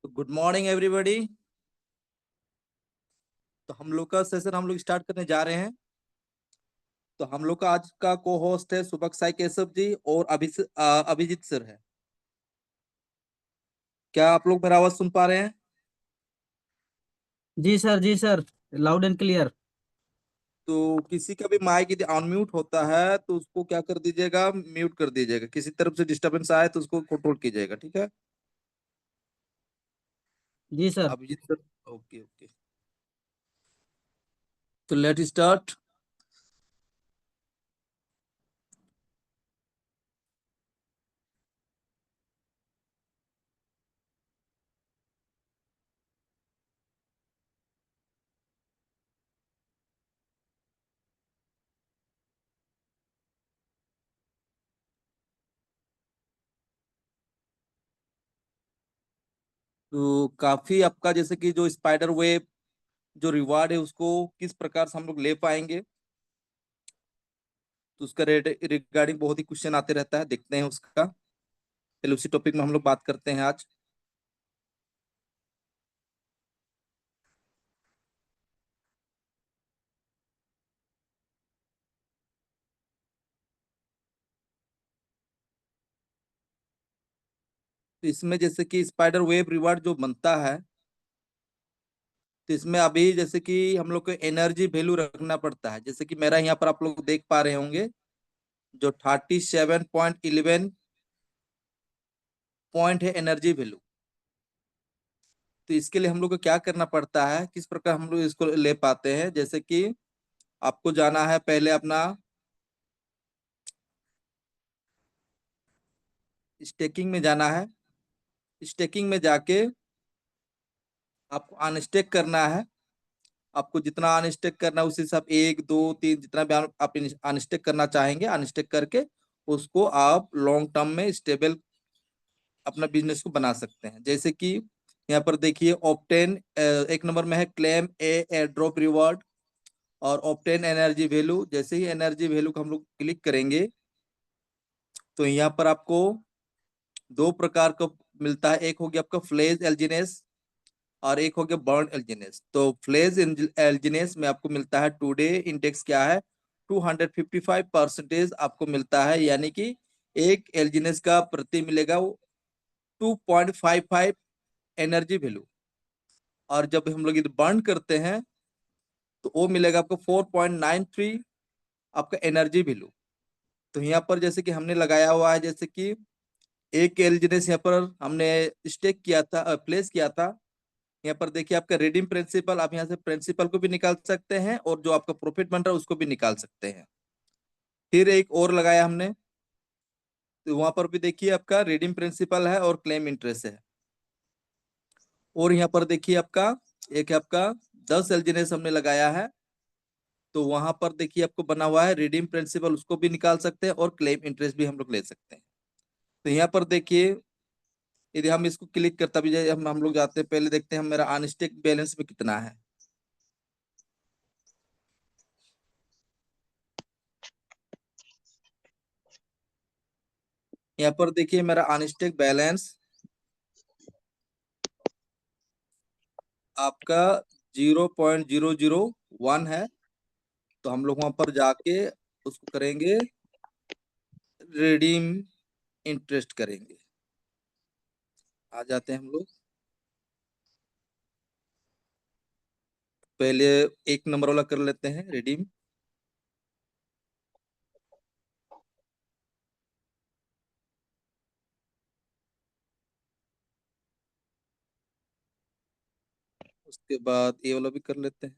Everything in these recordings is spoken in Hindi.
Good morning everybody. तो हम लोग का सेशन हम लोग स्टार्ट करने जा रहे हैं। तो हम लोग का आज का को होस्ट है सुबक साई केशव जी और अभिजीत सर है। क्या आप लोग मेरा आवाज सुन पा रहे हैं? जी सर, जी सर। Loud and clear. तो किसी का भी माइक यदि अनम्यूट होता है तो उसको क्या कर दीजिएगा, म्यूट कर दीजिएगा। किसी तरफ से डिस्टरबेंस आए तो उसको कंट्रोल कीजिएगा, ठीक है? जी sir. Abhijit sir. Okay okay. तो लेट स्टार्ट। तो काफी आपका जैसे कि जो स्पाइडर वेब जो रिवार्ड है उसको किस प्रकार से हम लोग ले पाएंगे, तो उसका रिगार्डिंग बहुत ही क्वेश्चन आते रहता है, देखते हैं उसका। चलिए उसी टॉपिक में हम लोग बात करते हैं आज। तो इसमें जैसे कि स्पाइडर वेब रिवार्ड जो बनता है, तो इसमें अभी जैसे कि हम लोग को एनर्जी वैल्यू रखना पड़ता है। जैसे कि मेरा यहाँ पर आप लोग देख पा रहे होंगे जो 37.11 पॉइंट है एनर्जी वैल्यू। तो इसके लिए हम लोग को क्या करना पड़ता है, किस प्रकार हम लोग इसको ले पाते हैं, जैसे कि आपको जाना है पहले अपना स्टेकिंग में जाना है। स्टेकिंग में जाके आपको अनस्टेक करना है। आपको जितना अनस्टेक करना है उसी हिसाब, एक दो तीन जितना भी आप अनस्टेक करना चाहेंगे अनस्टेक करके उसको आप लॉन्ग टर्म में स्टेबल अपना बिजनेस को बना सकते हैं। जैसे कि यहाँ पर देखिए ऑप्टेन एक नंबर में है क्लेम ए एयर ड्रॉप रिवॉर्ड और ऑप्टेन एनर्जी वैल्यू। जैसे ही एनर्जी वैल्यू को हम लोग क्लिक करेंगे तो यहाँ पर आपको दो प्रकार का मिलता है। एक हो गया आपका फ्लेज एल्जिनेस और एक हो गया बर्न एल्जिनेस। तो फ्लेज एल्जिनेस में आपको मिलता है टुडे इंडेक्स क्या है, 255% आपको मिलता है, यानी कि एक एल्जिनेस का प्रति मिलेगा वो 2.55 एनर्जी वैल्यू। और जब हम लोग इधर बर्न करते हैं तो वो मिलेगा आपको 4.93 आपका एनर्जी वैल्यू। तो यहाँ पर जैसे कि हमने लगाया हुआ है, जैसे कि एक एल्जिनेस यहाँ पर हमने स्टेक किया था, प्लेस किया था। यहाँ पर देखिए आपका रिडीम प्रिंसिपल, आप यहाँ से प्रिंसिपल को भी निकाल सकते हैं और जो आपका प्रॉफिट बन रहा है उसको भी निकाल सकते हैं। फिर एक और लगाया हमने, तो वहां पर भी देखिए आपका रिडीम प्रिंसिपल है और क्लेम इंटरेस्ट है। और यहाँ पर देखिए आपका एक है आपका 10 एलजीनेस हमने लगाया है। तो वहां पर देखिए आपको बना हुआ है रिडीम प्रिंसिपल, उसको भी निकाल सकते हैं और क्लेम इंटरेस्ट भी हम लोग ले सकते हैं। तो यहाँ पर देखिए यदि हम इसको क्लिक करता भी जाए, हम लोग जाते हैं पहले देखते हैं हम मेरा अनस्टेक बैलेंस में कितना है। यहाँ पर देखिए मेरा अनस्टेक बैलेंस आपका 0.001 है। तो हम लोग वहां पर जाके उसको करेंगे रिडीम इंटरेस्ट करेंगे। आ जाते हैं हम लोग पहले एक नंबर वाला कर लेते हैं रिडीम। उसके बाद ये वाला भी कर लेते हैं।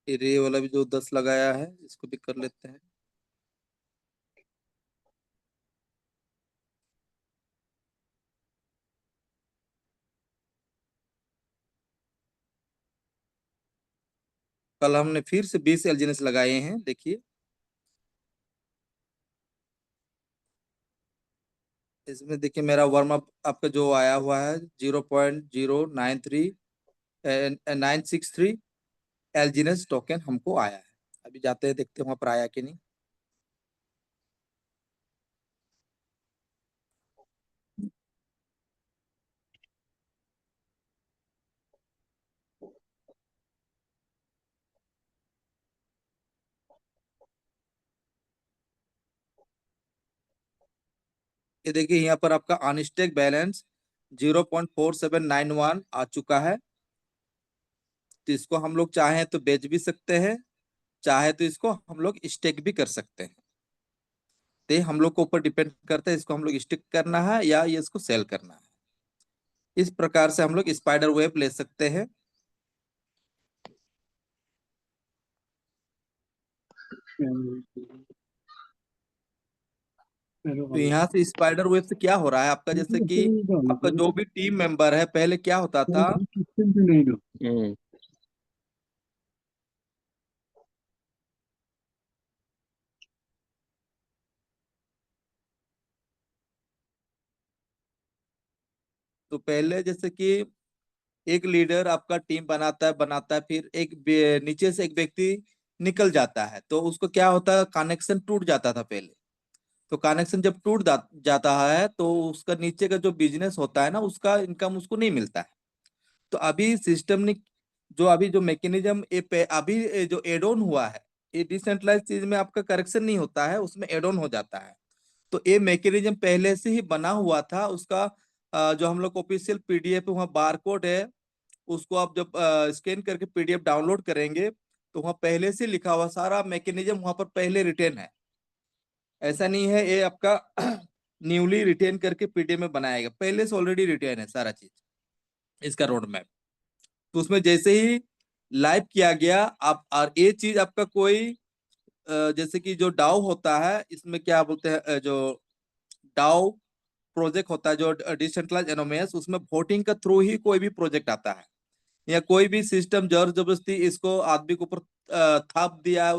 फिर ये वाला भी जो 10 लगाया है इसको भी कर लेते हैं। कल हमने फिर से 20 एलजीनेस लगाए हैं, देखिए इसमें देखिए मेरा वार्म अप आपका जो आया हुआ है 0.093 963। एलजीनेस टोकन हमको आया है। अभी जाते हैं देखते हैं वहां पर आया कि नहीं। ये देखिए यहाँ पर आपका अनस्टेक बैलेंस 0.4791 आ चुका है। तो इसको हम लोग चाहें तो बेच भी सकते हैं, चाहे तो इसको हम लोग स्टेक भी कर सकते हैं। तो ये हम लोग को ऊपर डिपेंड करता है, इसको हम लोग स्टिक करना है या ये इसको सेल करना है। इस प्रकार से हम लोग स्पाइडर वेब ले सकते हैं। तो यहाँ से स्पाइडर वेब से क्या हो रहा है आपका, जैसे कि आपका जो भी टीम मेंबर है, पहले क्या होता था, तो पहले जैसे कि एक लीडर आपका टीम बनाता है, फिर नीचे से एक व्यक्ति निकल जाता है, तो उसको क्या होता है, कनेक्शन टूट जाता था पहले। तो कनेक्शन जब जाता है तो उसका नीचे का जो बिजनेस होता है ना, उसका इनकम उसको नहीं मिलता है। तो अभी सिस्टम ने जो मैकेनिज्म अभी जो एड ऑन हुआ है, ये डिसेंट्रलाइज चीज में आपका करेक्शन नहीं होता है, उसमें एड ऑन हो जाता है। तो ये मैकेनिज्म पहले से ही बना हुआ था उसका। जो हम लोग ऑफिशियल पीडीएफ वहाँ बारकोड है, उसको आप जब स्कैन करके पीडीएफ डाउनलोड करेंगे, तो वहाँ पहले से लिखा हुआ सारा मैकेनिज्म वहां पर पहले रिटेन है। ऐसा नहीं है ये आपका न्यूली रिटेन करके पीडीएफ में बनाएगा, पहले से ऑलरेडी रिटेन है सारा चीज, इसका रोड मैप। तो उसमें जैसे ही लाइव किया गया आप, और ये चीज आपका कोई जैसे कि जो डाउ होता है, इसमें क्या बोलते हैं, जो डाउ प्रोजेक्ट होता है, जो डिसेंट्रलाइज एनोमेस, उसमें वोटिंग के थ्रू ही कोई भी प्रोजेक्ट आता है, या कोई भी सिस्टम जोर जबरदस्ती इसको आदमी के ऊपर थाप दिया,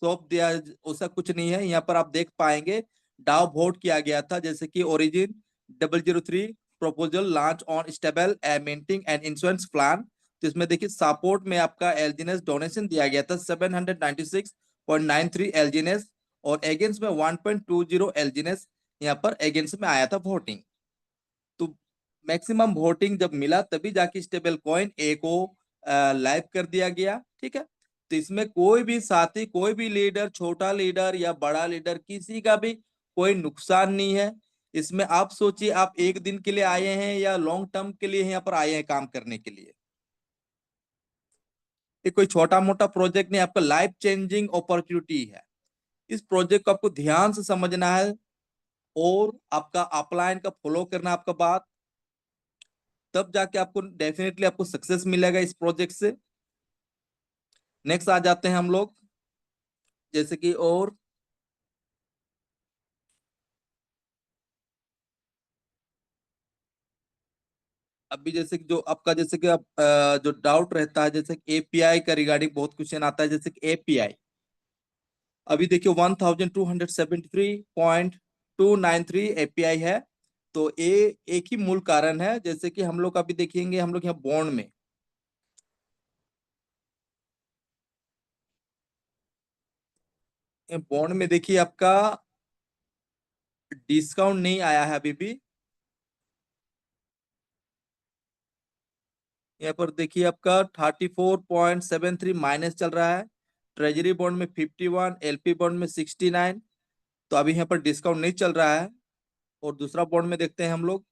सौंप दिया, ऐसा कुछ नहीं है। यहाँ पर आप देख पाएंगे डाउ वोट किया गया था, जैसे कि origin 003 proposal launch on stable minting and insurance plan. तो इसमें देखिए सपोर्ट में आपका एलजीनेस डोनेशन दिया गया था 796.93 एलजीनेस, और एगेंस्ट में 1.20 एलजीनेस यहाँ पर एगेंस्ट में आया था वोटिंग। तो मैक्सिमम वोटिंग जब मिला तभी जाके स्टेबल कॉइन ए को लाइव कर दिया गया, ठीक है। तो इसमें कोई भी साथी, कोई भी लीडर, छोटा लीडर या बड़ा लीडर, किसी का भी कोई नुकसान नहीं है। इसमें आप सोचिए, आप एक दिन के लिए आए हैं या लॉन्ग टर्म के लिए यहाँ पर आए हैं काम करने के लिए। ये कोई छोटा मोटा प्रोजेक्ट नहीं, आपका लाइफ चेंजिंग अपॉर्चुनिटी है। इस प्रोजेक्ट को आपको ध्यान से समझना है और आपका अपलाइन का फॉलो करना है आपका बात, तब जाके आपको डेफिनेटली आपको सक्सेस मिलेगा इस प्रोजेक्ट से। नेक्स्ट आ जाते हैं हम लोग, जैसे कि और अभी जैसे कि जो आपका, जैसे कि आप जो डाउट रहता है, जैसे एपीआई का रिगार्डिंग बहुत क्वेश्चन आता है, जैसे कि एपीआई अभी देखिए 1273.293 एपीआई है। तो ये एक ही मूल कारण है, जैसे कि हम लोग अभी देखेंगे, हम लोग यहाँ बॉन्ड में, बॉन्ड में देखिए आपका डिस्काउंट नहीं आया है अभी भी। यहाँ पर देखिए आपका 34.73 माइनस चल रहा है, ट्रेजरी बॉन्ड में 51, एलपी बॉन्ड में 69। तो अभी यहाँ पर डिस्काउंट नहीं चल रहा है। और दूसरा बॉन्ड में देखते हैं हम लोग,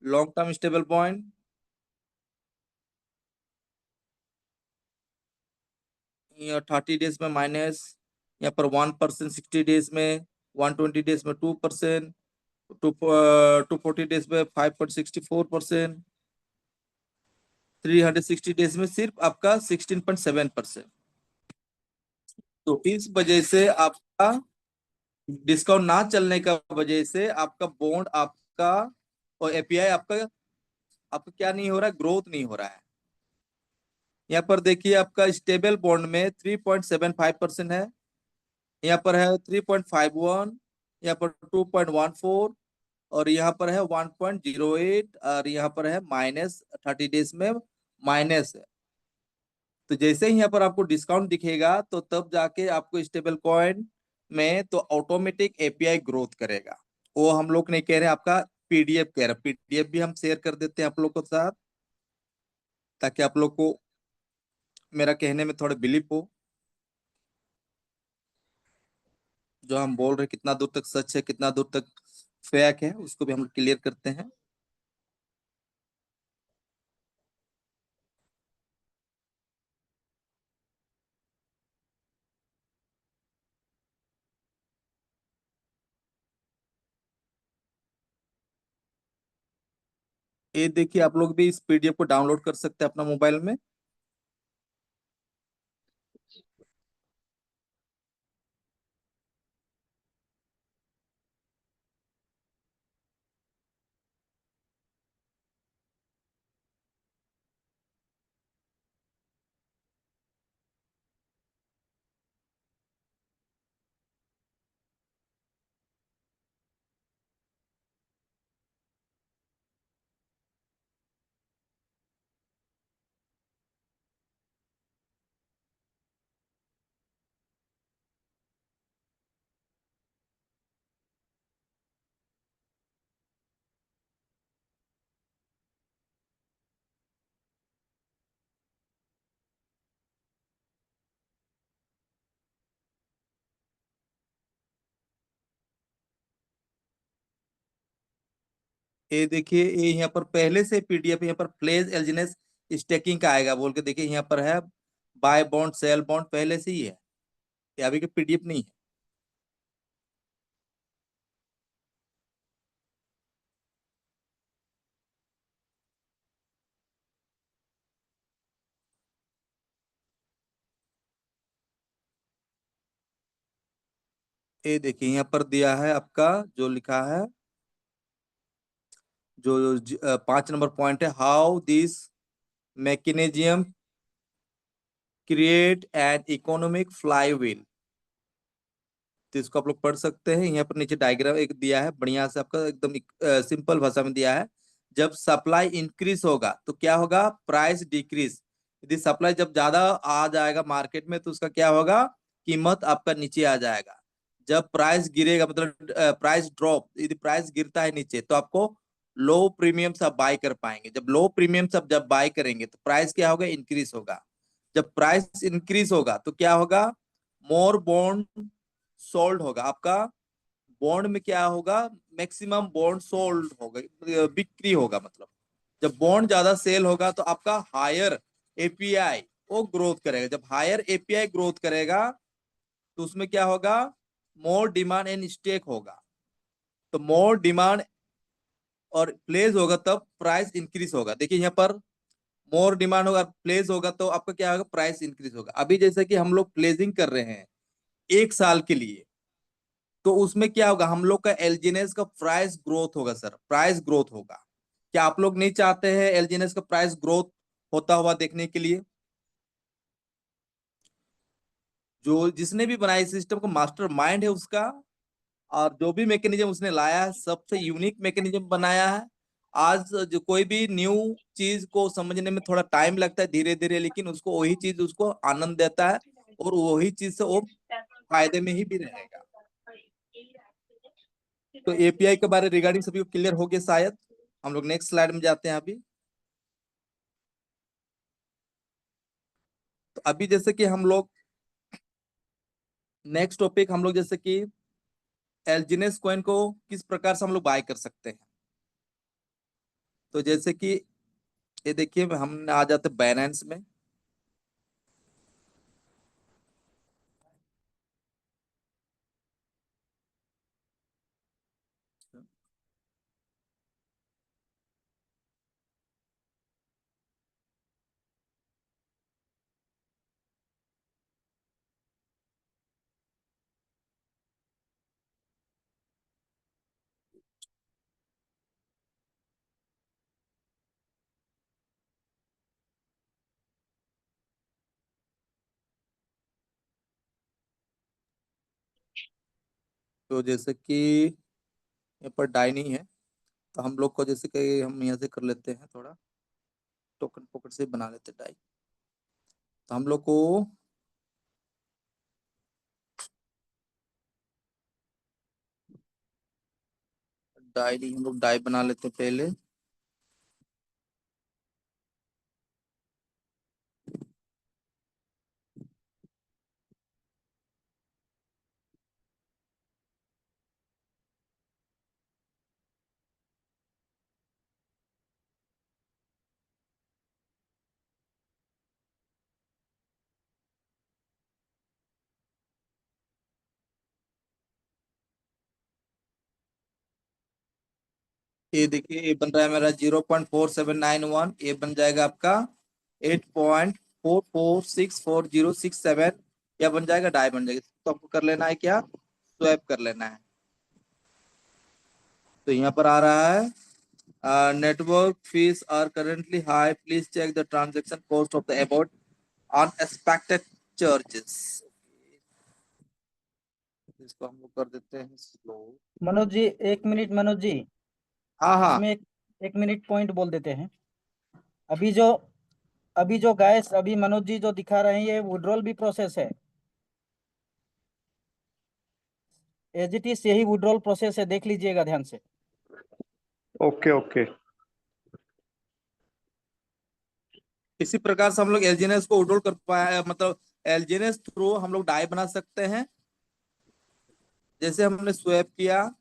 long term stable bond, 30 days में माइनस, यहाँ पर 1%, 60 डेज में, 120 डेज में 2%, 240 डेज में 5.64%, 360 डेज में सिर्फ आपका 16.7%। तो इस वजह से आपका डिस्काउंट ना चलने का वजह से आपका बॉन्ड आपका और एपीआई आपका आपका क्या नहीं हो रहा है, ग्रोथ नहीं हो रहा है। यहाँ पर देखिए आपका स्टेबल बॉन्ड में 3.75% है, यहाँ पर है 3.51, यहाँ पर 2.14, और यहाँ पर है 1.08, और यहाँ पर है -30 डेज में माइनस है। तो जैसे ही यहाँ पर आपको डिस्काउंट दिखेगा तो तब जाके आपको स्टेबल कॉइन में तो ऑटोमेटिक एपीआई ग्रोथ करेगा। वो हम लोग नहीं कह रहे, आपका पीडीएफ कह रहे, पीडीएफ भी हम शेयर कर देते हैं आप लोग के साथ, ताकि आप लोग को मेरा कहने में थोड़ा बिलीव हो। जो हम बोल रहे कितना दूर तक सच है कितना दूर तक फेक है, उसको भी हम क्लियर करते हैं। ये देखिए, आप लोग भी इस पीडीएफ को डाउनलोड कर सकते हैं अपना मोबाइल में। ये देखिए, ये यहाँ पर पहले से पीडीएफ यहाँ पर प्लेज एल्जिनेस स्टेकिंग का आएगा बोल के, देखिए यहाँ पर है बाय बॉन्ड सेल बॉन्ड पहले से ही है, ये अभी के पीडीएफ नहीं है। ये देखिए यहाँ पर दिया है आपका, जो लिखा है, जो 5 नंबर पॉइंट है, how this mechanism create an economic flywheel. तो इसको आप लोग पढ़ सकते हैं। यहाँ पर नीचे डायग्राम एक दिया है बढ़िया से, आपका एकदम सिंपल भाषा में दिया है। जब सप्लाई इंक्रीज होगा तो क्या होगा, प्राइस डिक्रीज। यदि सप्लाई जब ज्यादा आ जाएगा मार्केट में तो उसका क्या होगा, कीमत आपका नीचे आ जाएगा। जब प्राइस गिरेगा, मतलब प्राइस ड्रॉप, यदि प्राइस गिरता है नीचे तो आपको लो प्रीमियम से आप बाय कर पाएंगे। जब लो प्रीमियम से आप जब बाय करेंगे तो प्राइस क्या होगा, इंक्रीज होगा। जब प्राइस इंक्रीज होगा तो क्या होगा, मोर बॉन्ड सोल्ड होगा आपका। बॉन्ड में क्या होगा, मैक्सिमम बॉन्ड सोल्ड होगा, बिक्री होगा। मतलब जब बॉन्ड ज्यादा सेल होगा तो आपका हायर एपीआई वो ग्रोथ करेगा। जब हायर एपीआई ग्रोथ करेगा तो उसमें क्या होगा, मोर डिमांड एंड स्टेक होगा। तो मोर डिमांड और प्लेस होगा तब प्राइस इंक्रीज होगा। देखिए यहाँ पर मोर डिमांड होगा, प्लेस होगा तो आपका क्या होगा, प्राइस इंक्रीज होगा। अभी जैसे कि हम लोग प्लेसिंग कर रहे हैं 1 साल के लिए, तो उसमें क्या होगा, हम लोग का एलजीएनएस का प्राइस ग्रोथ होगा सर, प्राइस ग्रोथ होगा। क्या आप लोग नहीं चाहते हैं एलजीएनएस का प्राइस ग्रोथ होता हुआ देखने के लिए? जो जिसने भी बनाया इस सिस्टम को मास्टर माइंड है उसका, और जो भी मैकेनिज्म उसने लाया है सबसे यूनिक मैकेनिज्म बनाया है। आज जो कोई भी न्यू चीज को समझने में थोड़ा टाइम लगता है धीरे धीरे, लेकिन उसको वही चीज उसको आनंद देता है, और वही चीज से वो फायदे में ही भी रहेगा। तो एपीआई के बारे रिगार्डिंग सभी को क्लियर हो गया शायद। हम लोग नेक्स्ट स्लाइड में जाते हैं अभी। तो अभी जैसे कि हम लोग नेक्स्ट टॉपिक, हम लोग जैसे कि एल्जिनेस कॉइन को किस प्रकार से हम लोग बाय कर सकते हैं। तो जैसे कि ये देखिए, हम आ जाते बैलेंस में। तो जैसे कि यहाँ पर डाई नहीं है, तो हम लोग को जैसे कि हम यहाँ से कर लेते हैं थोड़ा, टोकन पॉकेट से बना लेते हैं डाई। तो हम लोग को डायरी, हम लोग डाई बना लेते हैं पहले। ये देखिए, ये बन रहा है मेरा 0.4791, ये बन जाएगा आपका 8.446406 7, या बन जाएगा, डाई बन जाएगी। तो आपको कर लेना है क्या, स्वैप कर लेना है। तो यहाँ पर आ रहा है network fees are currently high, please check the transaction cost of the about unexpected charges. इसको हम लोग कर देते हैं स्लो। मनोज जी, 1 मिनट मनोज जी, हाँ हाँ। इसमें एक मिनट पॉइंट बोल देते हैं। अभी जो अभी जो गैस अभी मनोज जी जो दिखा रहे हैं, ये विड्रॉल भी प्रोसेस है। एज इट इज यही विड्रॉल प्रोसेस है, देख लीजिएगा ध्यान से। Okay okay. इसी प्रकार से हम लोग एलजीएनएस को विड्रॉल कर पाए, मतलब एलजीएनएस थ्रू हम लोग डाई बना सकते हैं। जैसे हमने स्वैप किया,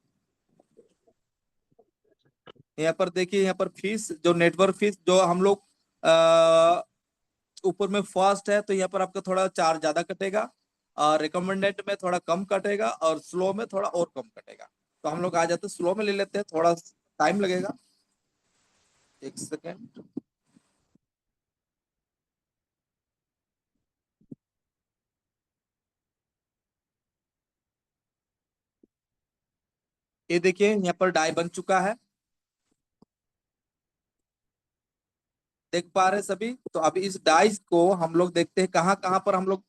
यहाँ पर देखिए, यहाँ पर फीस, जो नेटवर्क फीस जो हम लोग ऊपर में फास्ट है तो यहाँ पर आपका थोड़ा चार्ज ज्यादा कटेगा, और रिकमेंडेड में थोड़ा कम कटेगा, और स्लो में थोड़ा और कम कटेगा। तो हम लोग आ जाते हैं स्लो में ले लेते हैं, थोड़ा टाइम लगेगा, 1 सेकेंड। ये देखिए, यहाँ पर डाई बन चुका है, देख पा रहे हैं सभी। तो अभी इस डाइस को हम लोग देखते हैं कहाँ कहाँ पर हम लोग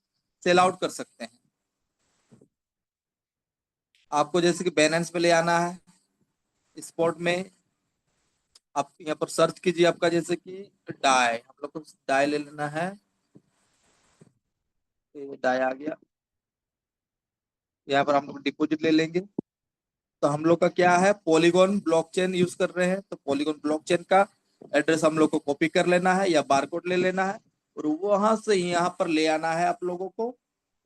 सेल आउट कर सकते हैं। आपको जैसे कि बैलेंस में ले आना है, स्पॉट में आप यहाँ पर सर्च कीजिए, आपका जैसे कि डाई, हम लोग को डाई ले लेना है। ये डाई आ गया, यहाँ पर हम लोग डिपॉजिट ले लेंगे। तो हम लोग का क्या है, पॉलीगॉन ब्लॉकचेन यूज कर रहे हैं, तो पॉलीगॉन ब्लॉकचेन का एड्रेस हम लोग को कॉपी कर लेना है, या बारकोड ले लेना है, और वहां से यहाँ पर ले आना है आप लोगों को।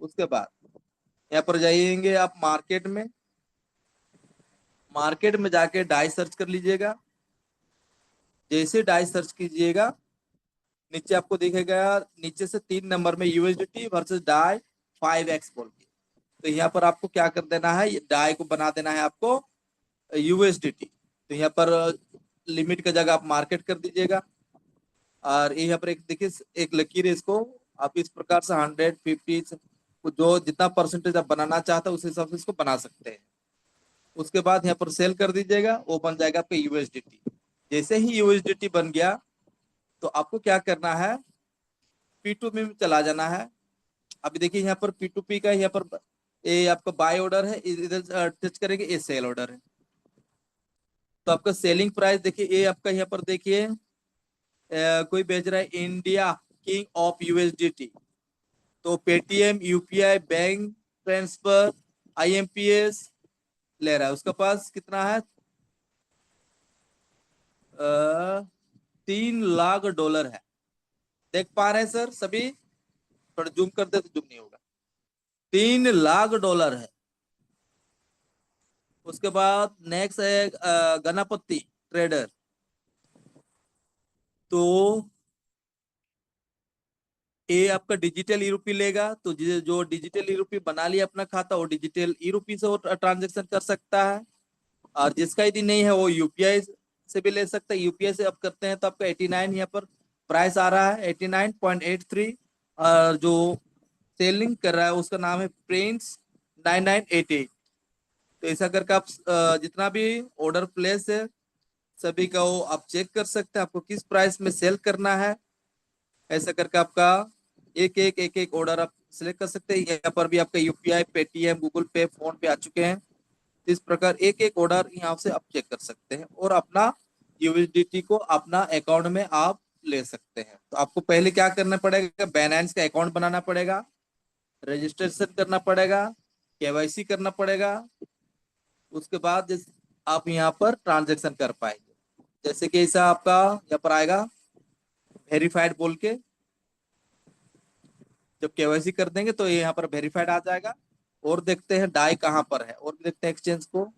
उसके बाद यहाँ पर जाइएंगे आप मार्केट में, मार्केट में जाके डाई सर्च कर लीजिएगा। जैसे डाई सर्च कीजिएगा, नीचे आपको दिखेगा, नीचे से 3 नंबर में यूएसडीटी वर्सेस डाई 5x बोल के। तो यहाँ पर आपको क्या कर देना है, डाई को बना देना है आपको यूएसडीटी। तो यहाँ पर लिमिट का जगह आप मार्केट कर दीजिएगा, और यहाँ पर एक देखिए, एक लकीर है, इसको आप इस प्रकार से 150 जो जितना परसेंटेज आप बनाना चाहते हैं उस हिसाब से इसको बना सकते हैं। उसके बाद यहाँ पर सेल कर दीजिएगा, वो बन जाएगा आपका यूएसडीटी। जैसे ही यूएसडीटी बन गया, तो आपको क्या करना है, P2 में चला जाना है। अभी देखिए, यहाँ पर P2P का, यहाँ पर ये आपका बाय ऑर्डर है, इधर टच करेंगे, ये सेल ऑर्डर है। तो आपका सेलिंग प्राइस देखिए, ये आपका यहाँ पर देखिए, कोई बेच रहा है इंडिया किंग ऑफ यूएसडीटी, तो Paytm, UPI, bank transfer, IMPS ले रहा है। उसके पास कितना है, 3 लाख डॉलर है। देख पा रहे हैं सर सभी, थोड़ा जूम कर दे तो जूम नहीं होगा। 3 लाख डॉलर है। उसके बाद नेक्स्ट है गणपति ट्रेडर, तो ये आपका डिजिटल यूरोपी लेगा। तो जो डिजिटल यूरोपी बना लिया अपना खाता, वो डिजिटल यूरोपी से वो ट्रांजेक्शन कर सकता है। और जिसका यदि नहीं है, वो यूपीआई से भी ले सकता है। यूपीआई से आप करते हैं तो आपका 89 यहाँ पर प्राइस आ रहा है, 89.83। और जो सेलिंग कर रहा है उसका नाम है प्रिंस 9988। तो ऐसा करके आप जितना भी ऑर्डर प्लेस है सभी का वो आप चेक कर सकते हैं, आपको किस प्राइस में सेल करना है। ऐसा करके आपका एक एक ऑर्डर आप सिलेक्ट कर सकते हैं। यहाँ पर भी आपका यूपीआई, पेटीएम, गूगल पे, फोन पे आ चुके हैं। इस प्रकार एक एक ऑर्डर यहाँ से आप चेक कर सकते हैं, और अपना यूएसडीटी को अपना अकाउंट में आप ले सकते हैं। तो आपको पहले क्या करना पड़ेगा, बाइनेंस का अकाउंट बनाना पड़ेगा, रजिस्ट्रेशन करना पड़ेगा, केवाईसी करना पड़ेगा। उसके बाद आप यहाँ पर ट्रांजेक्शन कर पाएंगे। जैसे कि ऐसा आपका यहाँ पर आएगा वेरीफाइड बोल के, जब केवाईसी कर देंगे तो ये यहाँ पर वेरीफाइड आ जाएगा। और देखते हैं डाई कहाँ पर है, और भी देखते हैं एक्सचेंज को,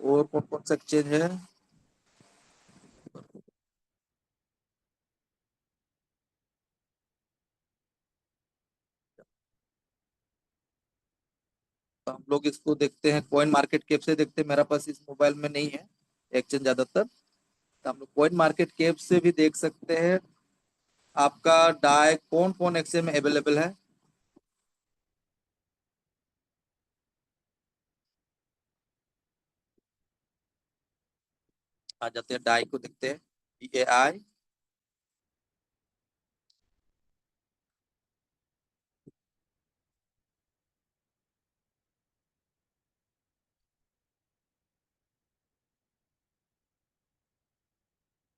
और कौन कौन सा एक्सचेंज है। तो हम लोग इसको देखते हैं कॉइन मार्केट कैप से देखते हैं, मेरा पास इस मोबाइल में नहीं है एक्सचेंज ज्यादातर। तो हम लोग कॉइन मार्केट कैप से भी देख सकते हैं आपका डाई कौन कौन एक्सचेंज में अवेलेबल है। आ जाते हैं डाई को देखते हैं, DAI।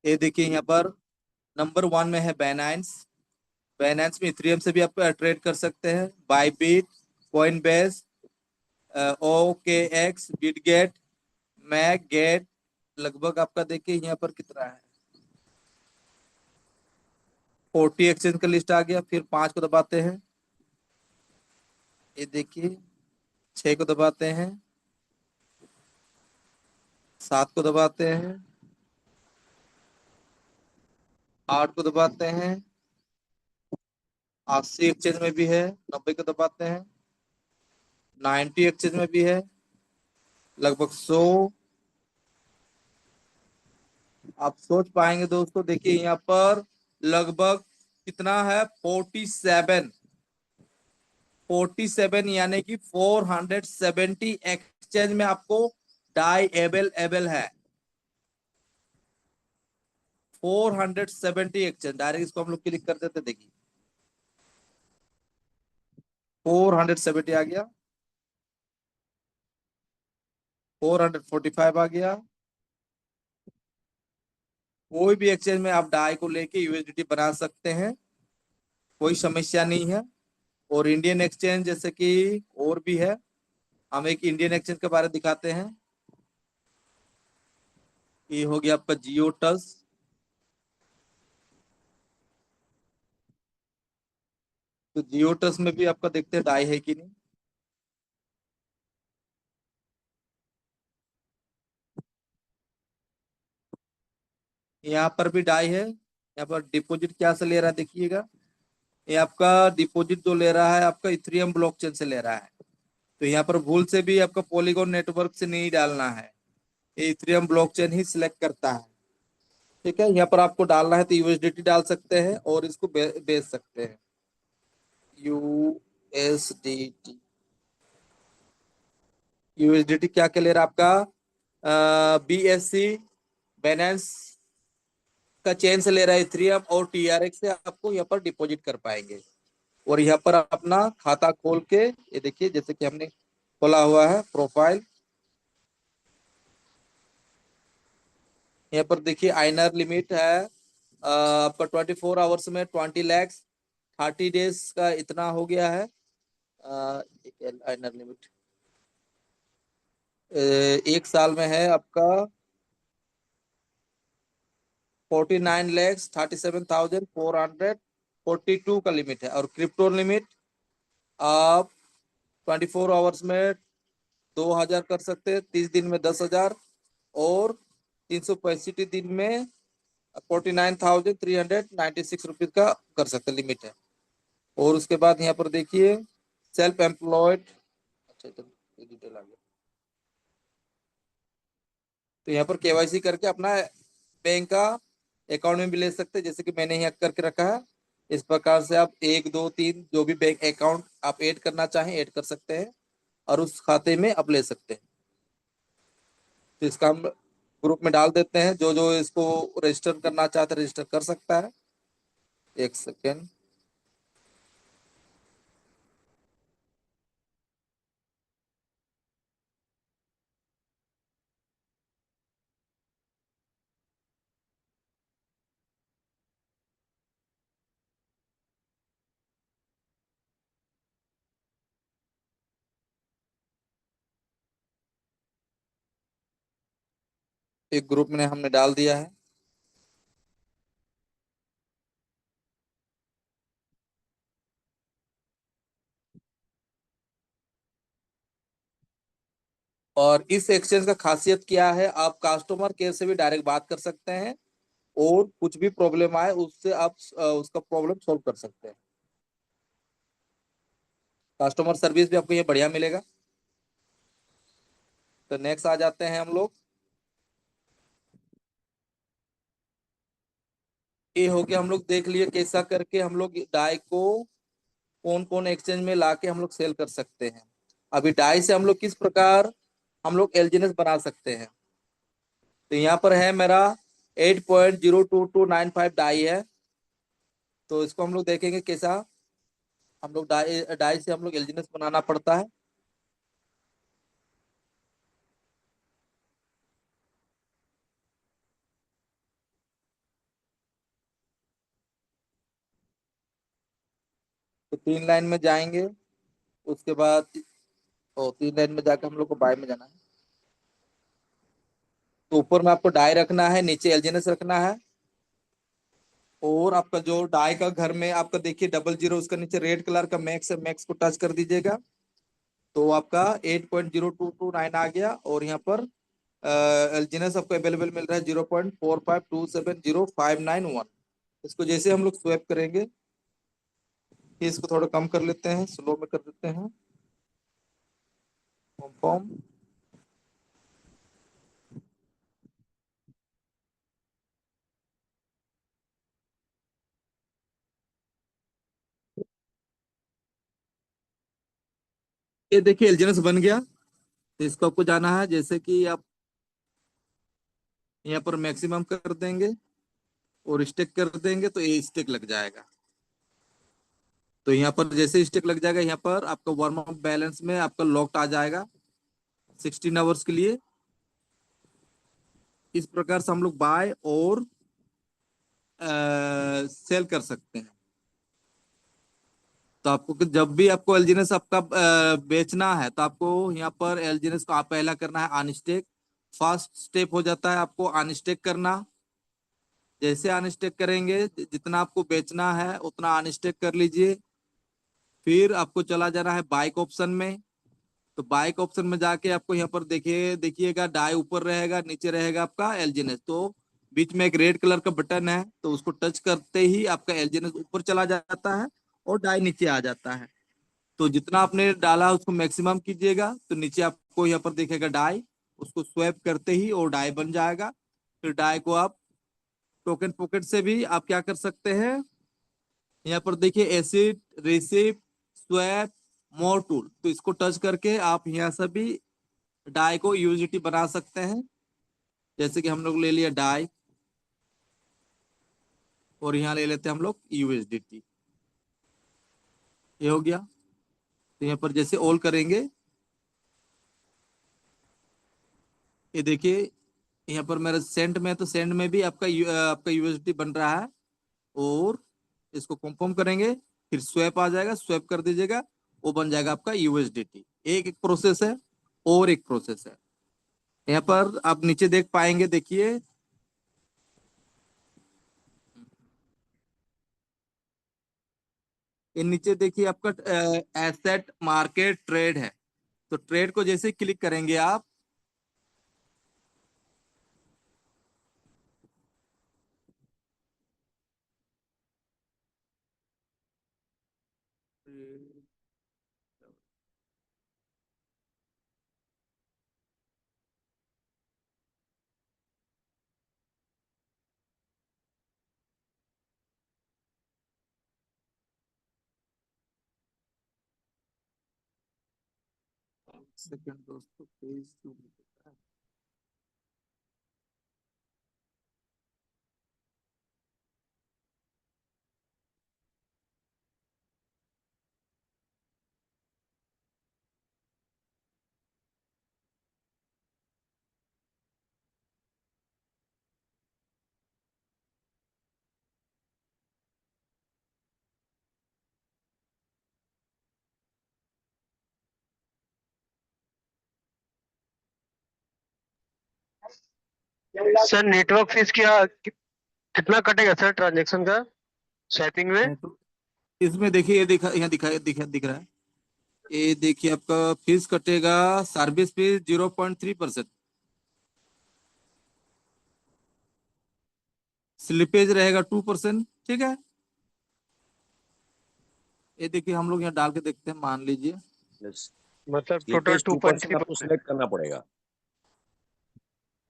ये देखिए यहाँ पर नंबर 1 में है बाइनेंस। बाइनेंस में इथेरियम से भी आप ट्रेड कर सकते हैं, बायबिट, कॉइनबेस, OKX, बिटगेट, मैकगेट। लगभग आपका देखिए यहाँ पर कितना है, 40 एक्सचेंज का लिस्ट आ गया। फिर 5 को दबाते हैं, ये देखिए 6 को दबाते हैं, 7 को दबाते हैं, 8 को दबाते हैं, 80 एक्सचेंज में भी है, 90 को दबाते हैं, 90 एक्सचेंज में भी है, लगभग 100। आप सोच पाएंगे दोस्तों, देखिए यहाँ पर लगभग कितना है, 47 यानी कि 470 एक्सचेंज में आपको डाई अवेलेबल है। 470 एक्सचेंज, डायरेक्ट इसको हम लोग क्लिक कर देते, देखिए 470 आ गया, 445 आ गया। कोई भी एक्सचेंज में आप डाई को लेके यूएसडीटी बना सकते हैं, कोई समस्या नहीं है। और इंडियन एक्सचेंज जैसे कि और भी है, हम एक इंडियन एक्सचेंज के बारे में दिखाते हैं। ये हो गया आपका जियो टस। तो जियो टस में भी आपका देखते हैं डाई है कि नहीं। यहाँ पर भी डाई है। यहाँ पर डिपॉजिट क्या से ले रहा है देखिएगा, ये आपका डिपॉजिट जो ले रहा है आपका इथेरियम ब्लॉकचेन से ले रहा है। तो यहाँ पर भूल से भी आपका पॉलीगॉन नेटवर्क से नहीं डालना है, ये इथेरियम ब्लॉकचेन ही सिलेक्ट करता है। ठीक है, यहाँ पर आपको डालना है तो यूएसडीटी डाल सकते हैं और इसको बेच सकते हैं, यूएसडीटी। यूएसडीटी क्या क्या ले रहा है आपका, BSC बैलेंस का चेन से ले रहा है इथेरियम, और TRX से आपको यहाँ पर डिपॉजिट कर पाएंगे। और यहाँ पर अपना खाता खोल के, ये देखिए जैसे कि हमने खोला हुआ है प्रोफाइल, यहाँ पर देखिए आइनर लिमिट है आपका 24 आवर्स में 20 लाख, 30 डेज का इतना हो गया है। आइनर लिमिट 1 साल में है आपका 49,37,442 का लिमिट है। और क्रिप्टो लिमिट आप 24 आवर्स में 2,000 कर सकते हैं, 30 दिन में 10,000, और 365 दिन में 49,396 रुपीज का कर सकते लिमिट है। और उसके बाद यहाँ पर देखिए सेल्फ एम्प्लॉयड, अच्छा ये डिटेल आ गया। तो यहाँ पर केवाईसी करके अपना बैंक का अकाउंट में भी ले सकते हैं, जैसे कि मैंने यहाँ करके रखा है। इस प्रकार से आप 1 2 3 जो भी बैंक अकाउंट आप ऐड करना चाहें ऐड कर सकते हैं, और उस खाते में आप ले सकते हैं। तो इसका हम ग्रुप में डाल देते हैं, जो जो इसको रजिस्टर करना चाहते हैं रजिस्टर कर सकता है। एक सेकेंड, एक ग्रुप में हमने डाल दिया है। और इस एक्सचेंज का खासियत क्या है, आप कस्टमर केयर से भी डायरेक्ट बात कर सकते हैं, और कुछ भी प्रॉब्लम आए उससे आप उसका प्रॉब्लम सॉल्व कर सकते हैं। कस्टमर सर्विस भी आपको ये बढ़िया मिलेगा। तो नेक्स्ट आ जाते हैं हम लोग। ये हो गया, हम लोग देख लिए कैसा करके हम लोग डाई को कौन कौन एक्सचेंज में लाके हम लोग सेल कर सकते हैं। अभी डाई से हम लोग किस प्रकार हम लोग एलजीएनएस बना सकते हैं। तो यहाँ पर है मेरा 8.02295 डाई है। तो इसको हम लोग देखेंगे कैसा हम लोग डाई डाई से हम लोग एलजीएनएस बनाना पड़ता है। तो 3 लाइन में जाएंगे, उसके बाद 3 लाइन में जाकर हम लोग को बाय में जाना है। तो ऊपर में आपको डाई रखना है, नीचे एलजीएनएस रखना है। और आपका जो डाई का घर में आपका देखिए 00, उसका नीचे रेड कलर का मैक्स है, मैक्स को टच कर दीजिएगा। तो आपका 8.0229 आ गया। और यहाँ पर एलजीएनएस आपको अवेलेबल मिल रहा है 0.4527059 1। इसको जैसे हम लोग स्वैप करेंगे, कि इसको थोड़ा कम कर लेते हैं, स्लो में कर देते हैं। कंफर्म। ये देखिए एलजीएनएस बन गया। तो इसको आपको जाना है, जैसे कि आप यहाँ पर मैक्सिमम कर देंगे और स्टिक कर देंगे तो ये स्टिक लग जाएगा। तो यहाँ पर जैसे स्टिक लग जाएगा, यहाँ पर आपका वार्म अप बैलेंस में आपका लॉक्ड आ जाएगा 16 आवर्स के लिए। इस प्रकार से हम लोग बाय और सेल कर सकते हैं। तो आपको जब भी आपको एलजीएनएस आपका बेचना है, तो आपको यहाँ पर एलजीएनएस को आप पहला करना है अनस्टेक। फर्स्ट स्टेप हो जाता है आपको अनस्टेक करना। जैसे अनस्टेक करेंगे, जितना आपको बेचना है उतना अनस्टेक कर लीजिए। फिर आपको चला जाना है बाइक ऑप्शन में। तो बाइक ऑप्शन में जाके आपको यहाँ पर देखिएगा डाई ऊपर रहेगा, नीचे रहेगा आपका एलजीएनएस। तो बीच में एक रेड कलर का बटन है, तो उसको टच करते ही आपका एलजीएनएस ऊपर चला जाता है और डाई नीचे आ जाता है। तो जितना आपने डाला उसको मैक्सिमम कीजिएगा, तो नीचे आपको यहाँ पर दिखेगा डाई। उसको स्वैप करते ही और डाई बन जाएगा। फिर डाई को आप टोकन पॉकेट से भी आप क्या कर सकते हैं, यहाँ पर देखिए एसिड रिसिप्ट स्वैप मोर टूल, तो इसको टच करके आप यहाँ से भी डाई को यूजिटी बना सकते हैं। जैसे कि हम लोग ले लिया डाई, और यहाँ ले लेते हैं हम लोग यूएसडीटी। ये हो गया। तो यहाँ पर जैसे ऑल करेंगे, ये देखिए यहाँ पर मेरा सेंड में, तो सेंड में भी आपका यूएसडी बन रहा है। और इसको कंफर्म करेंगे, फिर स्वैप आ जाएगा, स्वैप कर दीजिएगा, वो बन जाएगा आपका यूएसडीटी। एक एक प्रोसेस है, और एक प्रोसेस है। यहाँ पर आप नीचे देख पाएंगे, देखिए ये नीचे देखिए आपका एसेट मार्केट ट्रेड है। तो ट्रेड को जैसे क्लिक करेंगे आप, सेकंड दोस्तों पेज सर नेटवर्क फीस क्या कितना कटेगा सर ट्रांजैक्शन का स्वैपिंग में? तो इसमें देखिए, ये दिखा, यहाँ दिख रहा है, ये देखिए आपका फीस कटेगा, सर्विस फीस 0.3%, स्लिपेज रहेगा 2%। ठीक है, ये देखिए हम लोग यहाँ डाल के देखते हैं, मान लीजिए मतलब टोटल स्लीपेज 2% आपको 2.3%। सिलेक्ट करना पड़ेगा,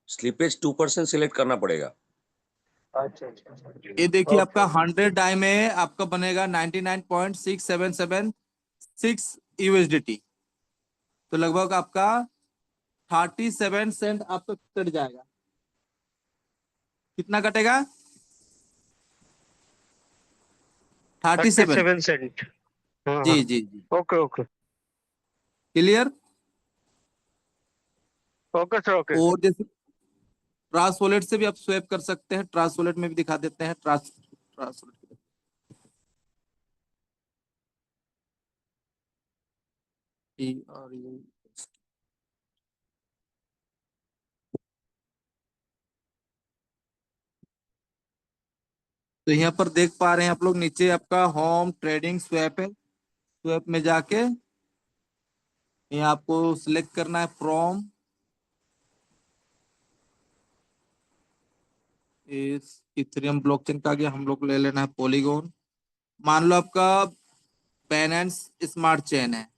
स्लीपेज 2% सिलेक्ट करना पड़ेगा। अच्छा अच्छा। ये देखिए आपका 100 डाई में आपका बनेगा 99.6776 यूएसडीटी, तो लगभग आपका 37 सेंट आपका कट जाएगा। कितना कटेगा? 37। 37 सेंट। हाँ जी हाँ। जी जी, okay okay clear. Okay sir okay. और जैसे ट्रांस वॉलेट से भी आप स्वैप कर सकते हैं, ट्रांस वॉलेट में भी दिखा देते हैं, ट्रांस ट्रांस वॉलेट। तो यहाँ पर देख पा रहे हैं आप लोग, नीचे आपका होम ट्रेडिंग स्वैप है, स्वैप में जाके यहाँ आपको सिलेक्ट करना है फ्रॉम इस इथेरियम ब्लॉकचेन का गया, हम लोग ले लेना है पॉलीगॉन। मान लो आपका बाइनेंस स्मार्ट चेन है,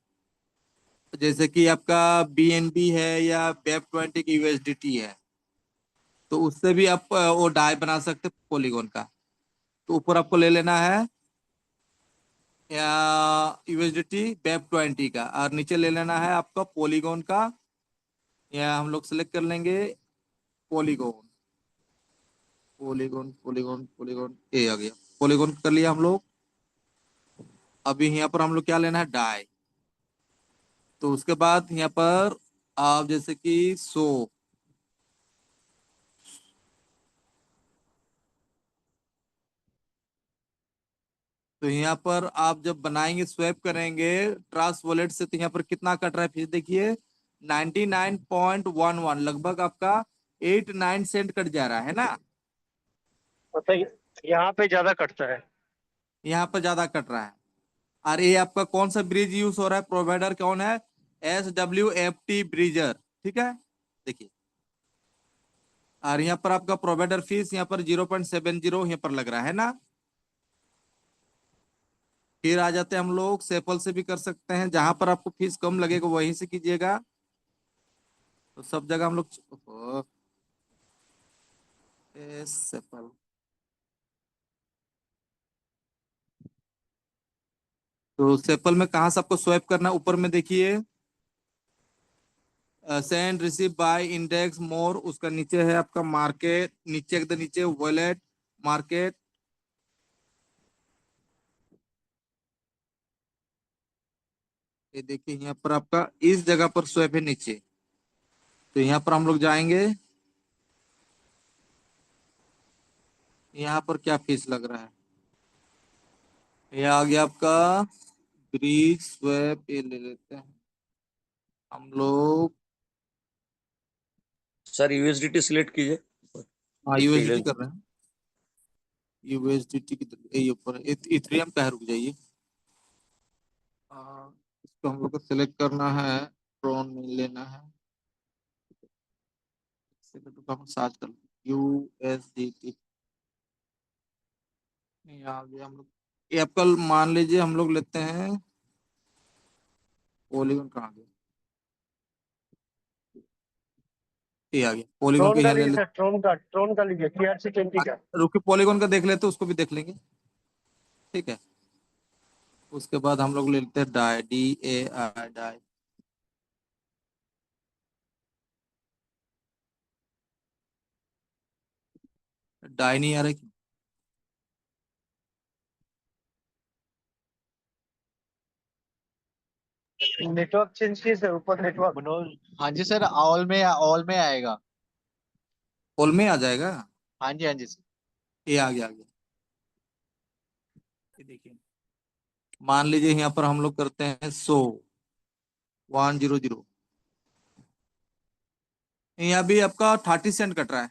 जैसे कि आपका बीएनबी है या वेब 20 की यूएसडीटी है, तो उससे भी आप वो डाई बना सकते हैं पॉलीगॉन का। तो ऊपर आपको ले लेना है या यूएसडीटी वेब 20 का, और नीचे ले लेना है आपका पॉलीगॉन का, या हम लोग सेलेक्ट कर लेंगे पॉलीगॉन, पॉलीगॉन पॉलीगॉन पॉलीगॉन, ये आ गया, पॉलीगॉन कर लिया हम लोग। अभी यहाँ पर हम लोग क्या लेना है, डाई। तो उसके बाद यहाँ पर आप जैसे कि तो यहाँ पर आप जब बनाएंगे, स्वैप करेंगे ट्रांस वॉलेट से, तो यहाँ पर कितना कट रहा है फीस देखिए, 99.11, लगभग आपका 8-9 सेंट कट जा रहा है ना। मतलब यहाँ पे ज्यादा कटता है। यहाँ पर ज्यादा कट रहा है। और ये आपका कौन सा ब्रिज यूज हो रहा है, प्रोवाइडर कौन है, SWFT ब्रिजर। ठीक है, देखिए, और यहाँ पर आपका प्रोवाइडर फीस यहाँ पर 0.70 यहाँ पर लग रहा है ना। फिर आ जाते हैं हम लोग, सेपल से भी कर सकते हैं, जहां पर आपको फीस कम लगेगा वहीं से कीजिएगा। तो सब जगह हम लोग सेपल, तो सेपल में कहाँ से आपको स्वैप करना है, ऊपर में देखिए सेंड रिसीव बाय इंडेक्स मोर, उसका नीचे है आपका मार्केट, नीचे एकदम नीचे वॉलेट मार्केट, ये देखिए यहाँ पर आपका इस जगह पर स्वैप है नीचे। तो यहाँ पर हम लोग जाएंगे, यहाँ पर क्या फीस लग रहा है, ये आ गया आपका ब्रिज स्वैप, ये ले लेते हैं हम लोग। सर यूएसडीटी सिलेक्ट कीजिए। हाँ इस पे यूएसडीटी कर रहे हैं, यूएसडीटी की ये ऊपर इथेरियम का है, रुक जाइए। इसको हम लोग को सिलेक्ट करना है, ट्रॉन में लेना है, तो हम सर्च कर यूएसडीटी, आ गया हम लोग। ये आपका मान लीजिए हम लोग लेते हैं पॉलीगॉन, कहाँ गया, ये आ गया पॉलीगॉन को, ट्रोन का यहाँ ले लीजिए सर, लेते। ट्रोन का लीजिए TRC20 का। रुकिए, पॉलीगॉन का देख लेते हैं, उसको भी देख लेंगे। ठीक है, उसके बाद हम लोग ले लेते हैं डाई, DAI डाई। डाई नहीं आ रहा है। नेटवर्क चेंज कीजिए सर, ऊपर नेटवर्क। हाँ जी सर, ऑल में आएगा। ऑल में आ जाएगा, हाँ जी हाँ जी सर। ये आ गया, आ गया। ये देखिए, मान लीजिए यहाँ पर हम लोग करते हैं 100 यहाँ भी आपका 30 सेंट कट रहा है।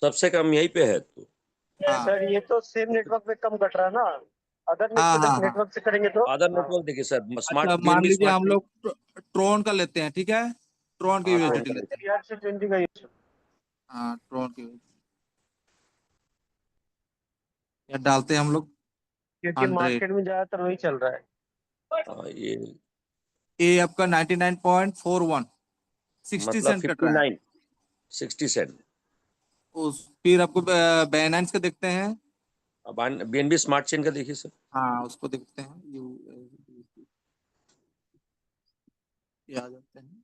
सबसे कम यहीं पे है तो। हाँ सर ये तो सेम नेटवर्क पे कम कट रहा है ना, अदर हाँ हाँ हाँ। नेटवर्क से करेंगे तो। अदर हाँ। नेटवर्क देखिए सर, अच्छा स्मार्ट मान बीएनबी लीजिए स्मार्ट हम लोग ट्रोन का लेते हैं, ठीक है, ट्रोन की हाँ, यूएसडीटी लेते हैं। 20 से 20 का यूज। हाँ ट्रोन की या डालते हैं हम लोग क्योंकि 100। मार्केट में ज्यादातर वही चल रहा है। ये ये आपका 99.41 60 मतलब सेंट कट रहा है। 59 60 सेंट। उस फिर आपको बाइनेंस का देखते हैं। अब बीएनबी स्मार्ट चेन का देखिए सर। हाँ उसको देखते हैं, ये आ जाते हैं,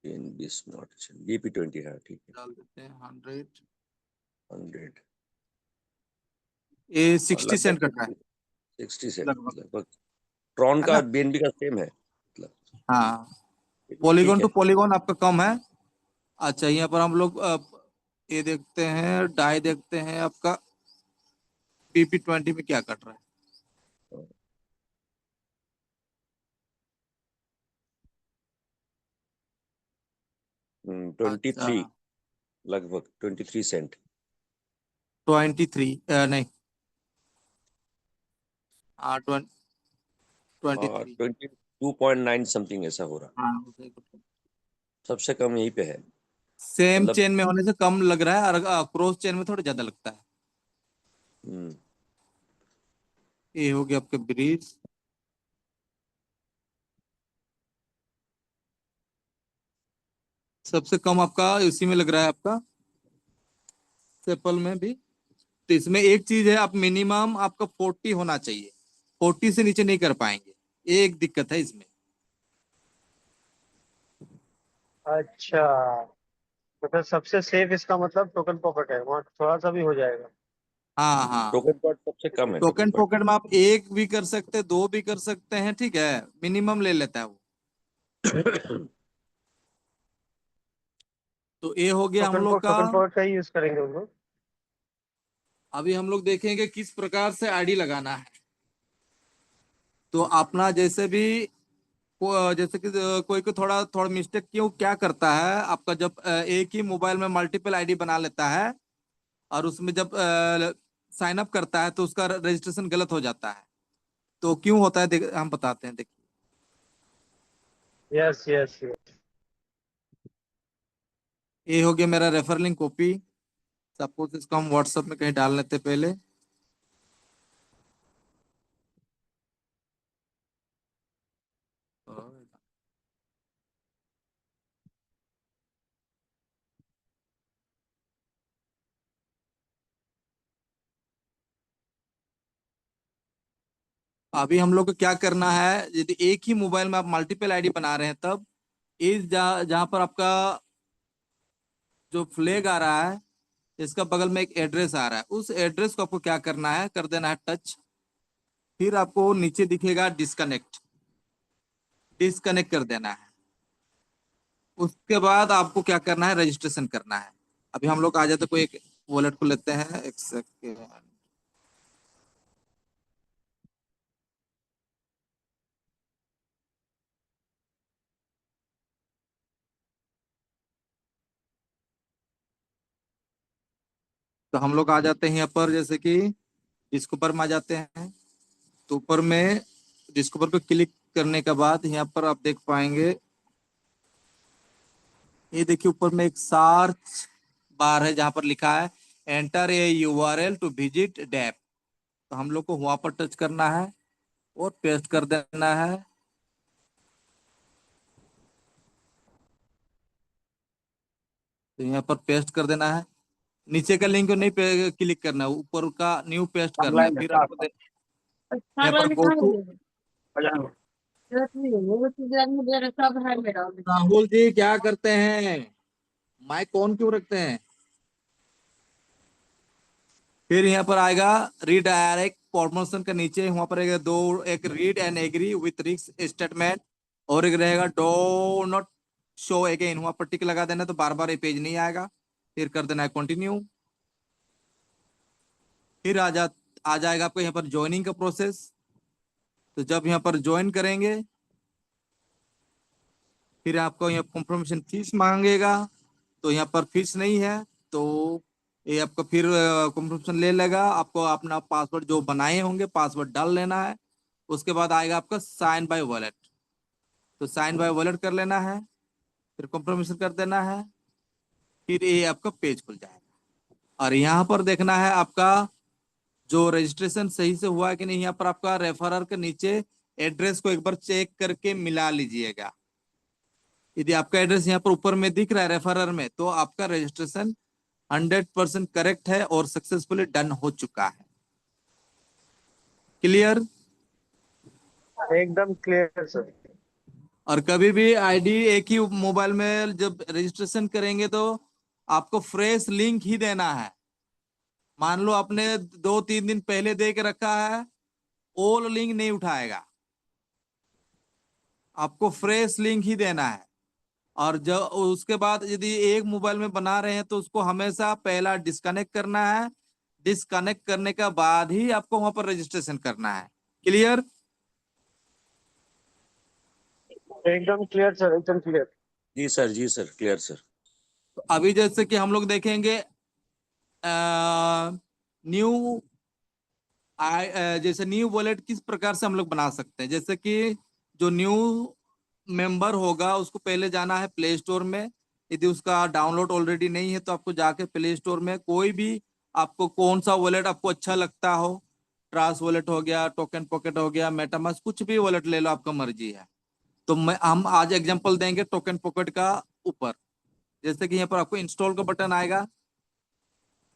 बीएनबी स्मार्ट चेन बीपी20 है, ठीक है। डाल देते हैं 100। 100 ये और 60 सेंट लगभग कट रहा है 60 सेंट लगभग, लगभग। ट्रॉन है का ना। बीएनबी का सेम है मतलब। हाँ ठीक पॉलीगॉन है। टू पॉलीगॉन आपका कम है। अच्छा यहाँ पर हम लोग ये देखते हैं, डाई देखते हैं आपका PP20 में क्या कट रहा है। 23 अच्छा लगभग 23 सेंट। 23 नहीं, हाँ 23। 22.9 समथिंग ऐसा हो रहा। हाँ सबसे कम यहीं पे है सेम मतलब। चेन में होने से कम लग रहा है, और क्रॉस चेन में थोड़ा ज्यादा लगता है। हम्म, ये हो गया आपके ब्रिज। सबसे कम आपका इसी में लग रहा है आपका सेपल में भी। तो इसमें एक चीज है, आप मिनिमम आपका 40 होना चाहिए, 40 से नीचे नहीं कर पाएंगे, ये एक दिक्कत है इसमें। अच्छा, मतलब सबसे सेफ इसका मतलब टोकन पॉकेट है, वहाँ थोड़ा सा भी हो जाएगा। हाँ हाँ, टोकन पॉट सबसे कम है टोकन टोकन पॉट। पॉकेट में आप एक भी कर सकते हैं, दो भी कर सकते हैं, ठीक है, मिनिमम ले लेता है वो। तो ये हो गया हम लोग का। टोकन पॉकेट का ही यूज करेंगे हम लोग। अभी हम लोग देखेंगे किस प्रकार से आईडी लगाना है। तो अपना जैसे भी जैसे कि कोई को थोड़ा थोड़ा मिस्टेक क्यों क्या करता है आपका, जब एक ही मोबाइल में मल्टीपल आईडी बना लेता है और उसमें जब साइन अप करता है तो उसका रजिस्ट्रेशन गलत हो जाता है। तो क्यों होता है हम बताते हैं, देखिए। Yes yes yes. ये हो गया मेरा रेफर लिंक कॉपी। सपोज इसको हम व्हाट्सएप में कहीं डाल लेते पहले। अभी हम लोग को क्या करना है, यदि एक ही मोबाइल में आप मल्टीपल आईडी बना रहे हैं तब इस जहां पर आपका जो फ्लैग आ रहा है, इसका बगल में एक एड्रेस आ रहा है, उस एड्रेस को आपको क्या करना है, कर देना है टच। फिर आपको नीचे दिखेगा डिस्कनेक्ट, डिस्कनेक्ट कर देना है। उसके बाद आपको क्या करना है, रजिस्ट्रेशन करना है। अभी हम लोग आ जाते कोई एक वॉलेट को लेते हैं, एक सेकेंड। तो हम लोग आ जाते हैं यहाँ पर, जैसे कि डिस्कवर में आ जाते हैं। तो ऊपर में डिस्कवर पे क्लिक करने के बाद यहाँ पर आप देख पाएंगे, ये देखिए ऊपर में एक सर्च बार है जहां पर लिखा है enter a URL to visit dapp. तो हम लोग को वहां पर टच करना है और पेस्ट कर देना है। तो यहाँ पर पेस्ट कर देना है। नीचे का लिंक को नहीं क्लिक करना है, ऊपर का न्यू पेस्ट करना है। फिर आपको यहाँ पर गो टू। राहुल जी क्या करते हैं, माइक ऑन क्यों रखते हैं। फिर यहाँ पर आएगा रीडायरेक्ट प्रमोशन के नीचे, वहां पर एक दो, एक read and agree with risk statement, और एक रहेगा डो नॉट शो अगेन, वहां पर टिक लगा देना तो बार बार ये पेज नहीं आएगा। फिर कर देना है कंटिन्यू। फिर आ जाएगा आपको यहाँ पर ज्वाइनिंग का प्रोसेस। तो जब यहाँ पर ज्वाइन करेंगे फिर आपको यहाँ कंफर्मेशन फीस मांगेगा। तो यहाँ पर फीस नहीं है, तो ये आपका फिर कंफर्मेशन ले लेगा, आपको अपना पासवर्ड जो बनाए होंगे पासवर्ड डाल लेना है। उसके बाद आएगा आपका साइन बाय वॉलेट, तो साइन बाय वॉलेट कर लेना है, फिर कंफर्मेशन कर देना है, फिर ये आपका पेज खुल जाएगा। और यहाँ पर देखना है आपका जो रजिस्ट्रेशन सही से हुआ है कि नहीं। यहाँ पर आपका रेफरर के नीचे एड्रेस को एक बार चेक करके मिला लीजिएगा। यदि आपका एड्रेस यहाँ पर ऊपर में दिख रहा है रेफरर में, तो आपका रजिस्ट्रेशन 100% करेक्ट है और सक्सेसफुली डन हो चुका है। क्लियर? एकदम क्लियर सर। और कभी भी आईडी एक ही मोबाइल में जब रजिस्ट्रेशन करेंगे तो आपको फ्रेश लिंक ही देना है। मान लो आपने 2-3 दिन पहले दे के रखा है, ओल्ड लिंक नहीं उठाएगा, आपको फ्रेश लिंक ही देना है। और जब उसके बाद यदि एक मोबाइल में बना रहे हैं तो उसको हमेशा पहला डिस्कनेक्ट करना है, डिस्कनेक्ट करने के बाद ही आपको वहां पर रजिस्ट्रेशन करना है। क्लियर? एकदम क्लियर सर, एकदम क्लियर। जी सर, क्लियर सर। तो अभी जैसे कि हम लोग देखेंगे न्यू जैसे न्यू वॉलेट किस प्रकार से हम लोग बना सकते हैं। जैसे कि जो न्यू मेंबर होगा उसको पहले जाना है प्ले स्टोर में। यदि उसका डाउनलोड ऑलरेडी नहीं है तो आपको जाके प्ले स्टोर में कोई भी आपको कौन सा वॉलेट आपको अच्छा लगता हो, ट्रांस वॉलेट हो गया, टोकन पॉकेट हो गया, मेटामास्क, कुछ भी वॉलेट ले लो, आपका मर्जी है। तो हम आज एग्जांपल देंगे टोकन पॉकेट का ऊपर। जैसे कि यहाँ पर आपको इंस्टॉल का बटन आएगा,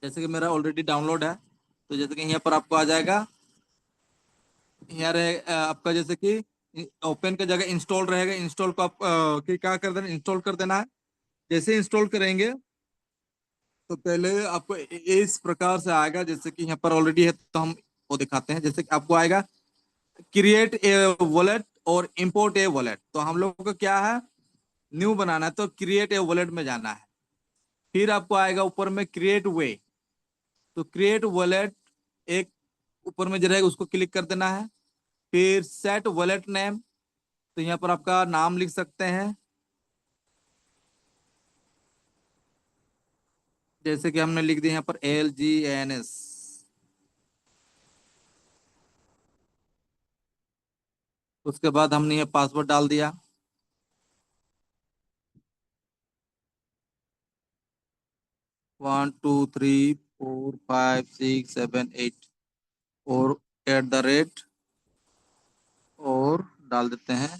जैसे कि मेरा ऑलरेडी डाउनलोड है, तो जैसे कि यहाँ पर आपको आ जाएगा, यहाँ आपका जैसे कि ओपन का जगह इंस्टॉल रहेगा। इंस्टॉल को आप क्या कर देना, इंस्टॉल कर देना है। जैसे इंस्टॉल करेंगे तो पहले आपको इस प्रकार से आएगा, जैसे कि यहाँ पर ऑलरेडी है तो हम वो दिखाते हैं। जैसे कि आपको आएगा क्रिएट ए वॉलेट और इंपोर्ट ए वॉलेट। तो हम लोगों को क्या है, न्यू बनाना है, तो क्रिएट ए वॉलेट में जाना है। फिर आपको आएगा ऊपर में क्रिएट वे, तो क्रिएट वॉलेट एक ऊपर में जो रहेगा उसको क्लिक कर देना है। फिर सेट वॉलेट नेम, तो यहाँ पर आपका नाम लिख सकते हैं, जैसे कि हमने लिख दिया यहाँ पर LGNS। उसके बाद हमने ये पासवर्ड डाल दिया। One two three four five six seven eight और @ और डाल देते हैं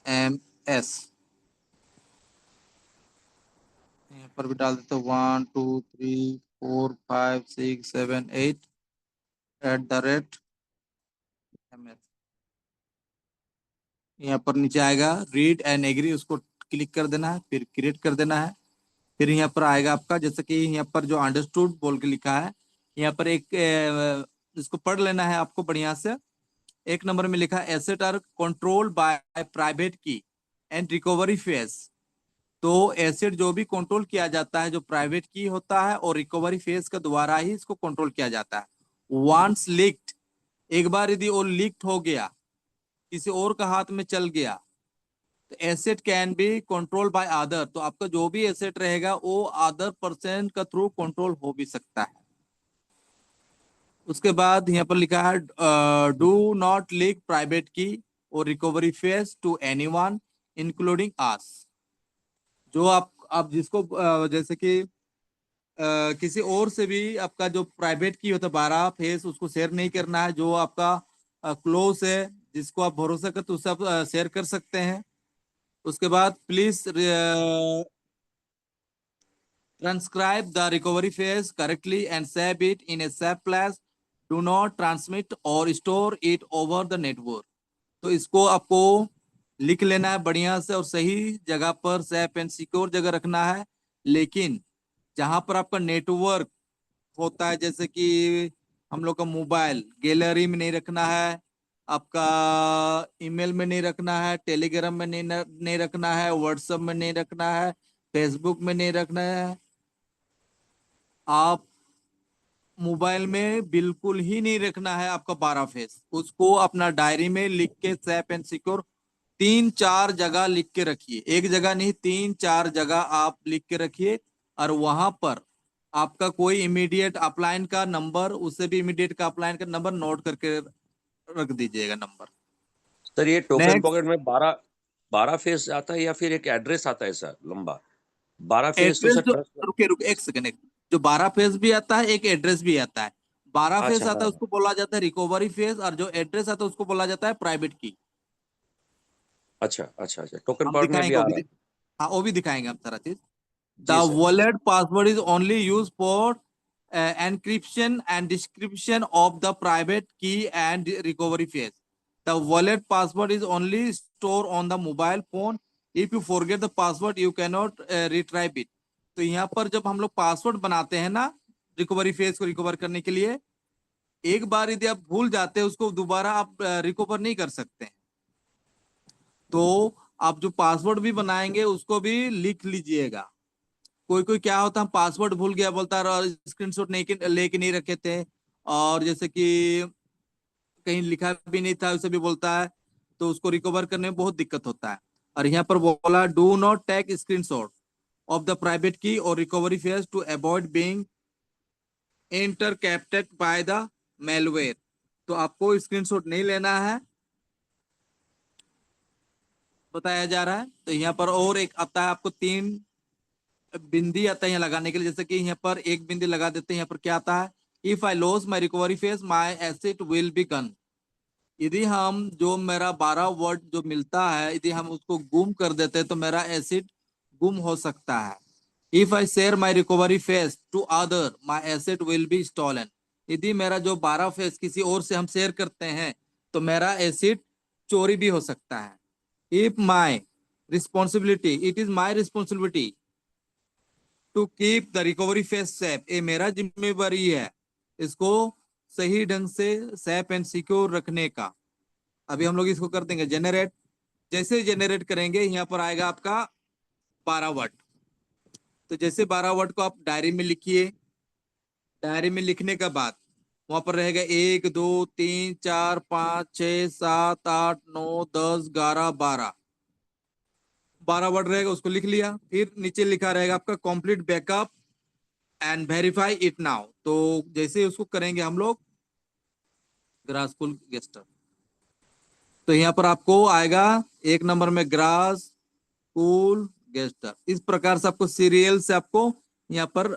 MS। यहाँ पर भी डाल देते हैं 1 2 3 4 5 6 7 8 @MS। यहाँ पर नीचे आएगा रीड एंड एग्री, उसको क्लिक कर देना है, फिर क्रिएट कर देना है। फिर यहाँ पर आएगा आपका, जैसे कि यहाँ पर जो अंडरस्टूड बोल के लिखा है, यहाँ पर एक इसको पढ़ लेना है आपको बढ़िया से। 1 नंबर में लिखा है asset are controlled by private key and recovery phrase. तो एसेट जो भी कंट्रोल किया जाता है जो प्राइवेट की होता है और रिकवरी फेज के द्वारा ही इसको कंट्रोल किया जाता है। वंस लीक्ड, एक बार यदि वो लीक्ड हो गया, किसी और का हाथ में चल गया, तो asset can be control by other. तो आपका जो भी एसेट रहेगा वो अदर पर्सन का थ्रू कंट्रोल हो भी सकता है। उसके बाद यहाँ पर लिखा है do not leak private key और recovery phrase to anyone including अस। जो आप जिसको जैसे कि किसी और से भी आपका जो प्राइवेट की होता है 12 फेस, उसको शेयर नहीं करना है। जो आपका क्लोज है, जिसको आप भरोसा करते उससे आप शेयर कर सकते हैं। उसके बाद please transcribe the recovery phase correctly and save it in a safe place. Do not transmit or store it over the network. तो इसको आपको लिख लेना है बढ़िया से और सही जगह पर सेफ एंड सिक्योर जगह रखना है। लेकिन जहां पर आपका नेटवर्क होता है, जैसे कि हम लोग का मोबाइल, गैलरी में नहीं रखना है, आपका ईमेल में नहीं रखना है, टेलीग्राम में नहीं रखना है, व्हाट्सएप में नहीं रखना है, फेसबुक में नहीं रखना है। आप मोबाइल में बिल्कुल ही नहीं रखना है आपका 12 फेस। उसको अपना डायरी में लिख के सेफ एंड सिक्योर 3-4 जगह लिख के रखिए। एक जगह नहीं, 3-4 जगह आप लिख के रखिए और वहां पर आपका कोई इमीडिएट अपलाइन का नंबर, उससे भी इमीडिएट का अपलाइन का नंबर नोट करके रख दीजिएगा नंबर। सर ये टोकन नेक्स्ट, पॉकेट में 12 फेस आता है या फिर एक एड्रेस आता है सर लंबा? 12 फेस तो एड्रेस सर जो, ट्रस्ट। रुके रुके एक सेकंड, जो 12 फेज भी आता है, एक एड्रेस भी आता है। 12 फेज अच्छा आता है हाँ। उसको बोला जाता है रिकवरी फेज, और जो एड्रेस आता है उसको बोला जाता है प्राइवेट की। अच्छा अच्छा अच्छा, टोकन हम पॉकेट में भी दिखाएंगे वो आ भी रहा है। हाँ वो भी दिखाएंगे हम सारा चीज। द जी sir. Wallet password is only use for encryption and description of the private key and recovery phase. The wallet password is only stored on the mobile phone. If you forget the password, you cannot retrieve it. तो यहाँ पर जब हम लोग पासवर्ड बनाते हैं ना, रिकवरी फेज को रिकवर करने के लिए, एक बार यदि आप भूल जाते हैं उसको दोबारा आप रिकवर नहीं कर सकते हैं। तो आप जो पासवर्ड भी बनाएंगे उसको भी लिख लीजिएगा। कोई कोई क्या होता है, हम पासवर्ड भूल गया बोलता है और स्क्रीनशॉट नहीं लेके नहीं रखे थे, और जैसे कि कहीं लिखा भी नहीं था उसे भी बोलता है, तो उसको रिकवर करने में बहुत दिक्कत होता है। और यहाँ पर बोला do not take screenshot of the private key और recovery phrase to avoid being intercepted by the malware. तो आपको स्क्रीनशॉट नहीं लेना है, बताया जा रहा है। तो यहाँ पर और एक आता है, आपको 3 बिंदी आता है यहाँ लगाने के लिए। जैसे कि यहाँ पर एक बिंदी लगा देते हैं, यहाँ पर क्या आता है, if I loss my recovery phase my asset will be gun. यदि हम जो मेरा 12 वर्ड जो मिलता है, यदि हम उसको गुम कर देते हैं तो मेरा एसेट गुम हो सकता है। If I share my recovery phrase to other my asset will be stolen. यदि मेरा जो 12 फेज किसी और से हम शेयर करते हैं तो मेरा एसेट चोरी भी हो सकता है। If my responsibility, it is my responsibility to keep the recovery phase safe. ये मेरा जिम्मेवारी है इसको सही ढंग से सेफ एंड सिक्योर रखने का। अभी हम लोग इसको कर देंगे जनरेट। जैसे जनरेट करेंगे यहाँ पर आएगा आपका 12 वर्ड। तो जैसे 12 वर्ड को आप डायरी में लिखिए। डायरी में लिखने के बाद वहां पर रहेगा 1 2 3 4 5 6 7 8 9 10 11 12। 12 वर्ड रहेगा, उसको लिख लिया। फिर नीचे लिखा रहेगा आपका complete backup and verify it now. तो जैसे उसको करेंगे हम लोग ग्रासफुल गेस्टर, तो यहाँ पर आपको आएगा 1 नंबर में ग्रास कूल गेस्टर। इस प्रकार से आपको सीरियल से आपको यहाँ पर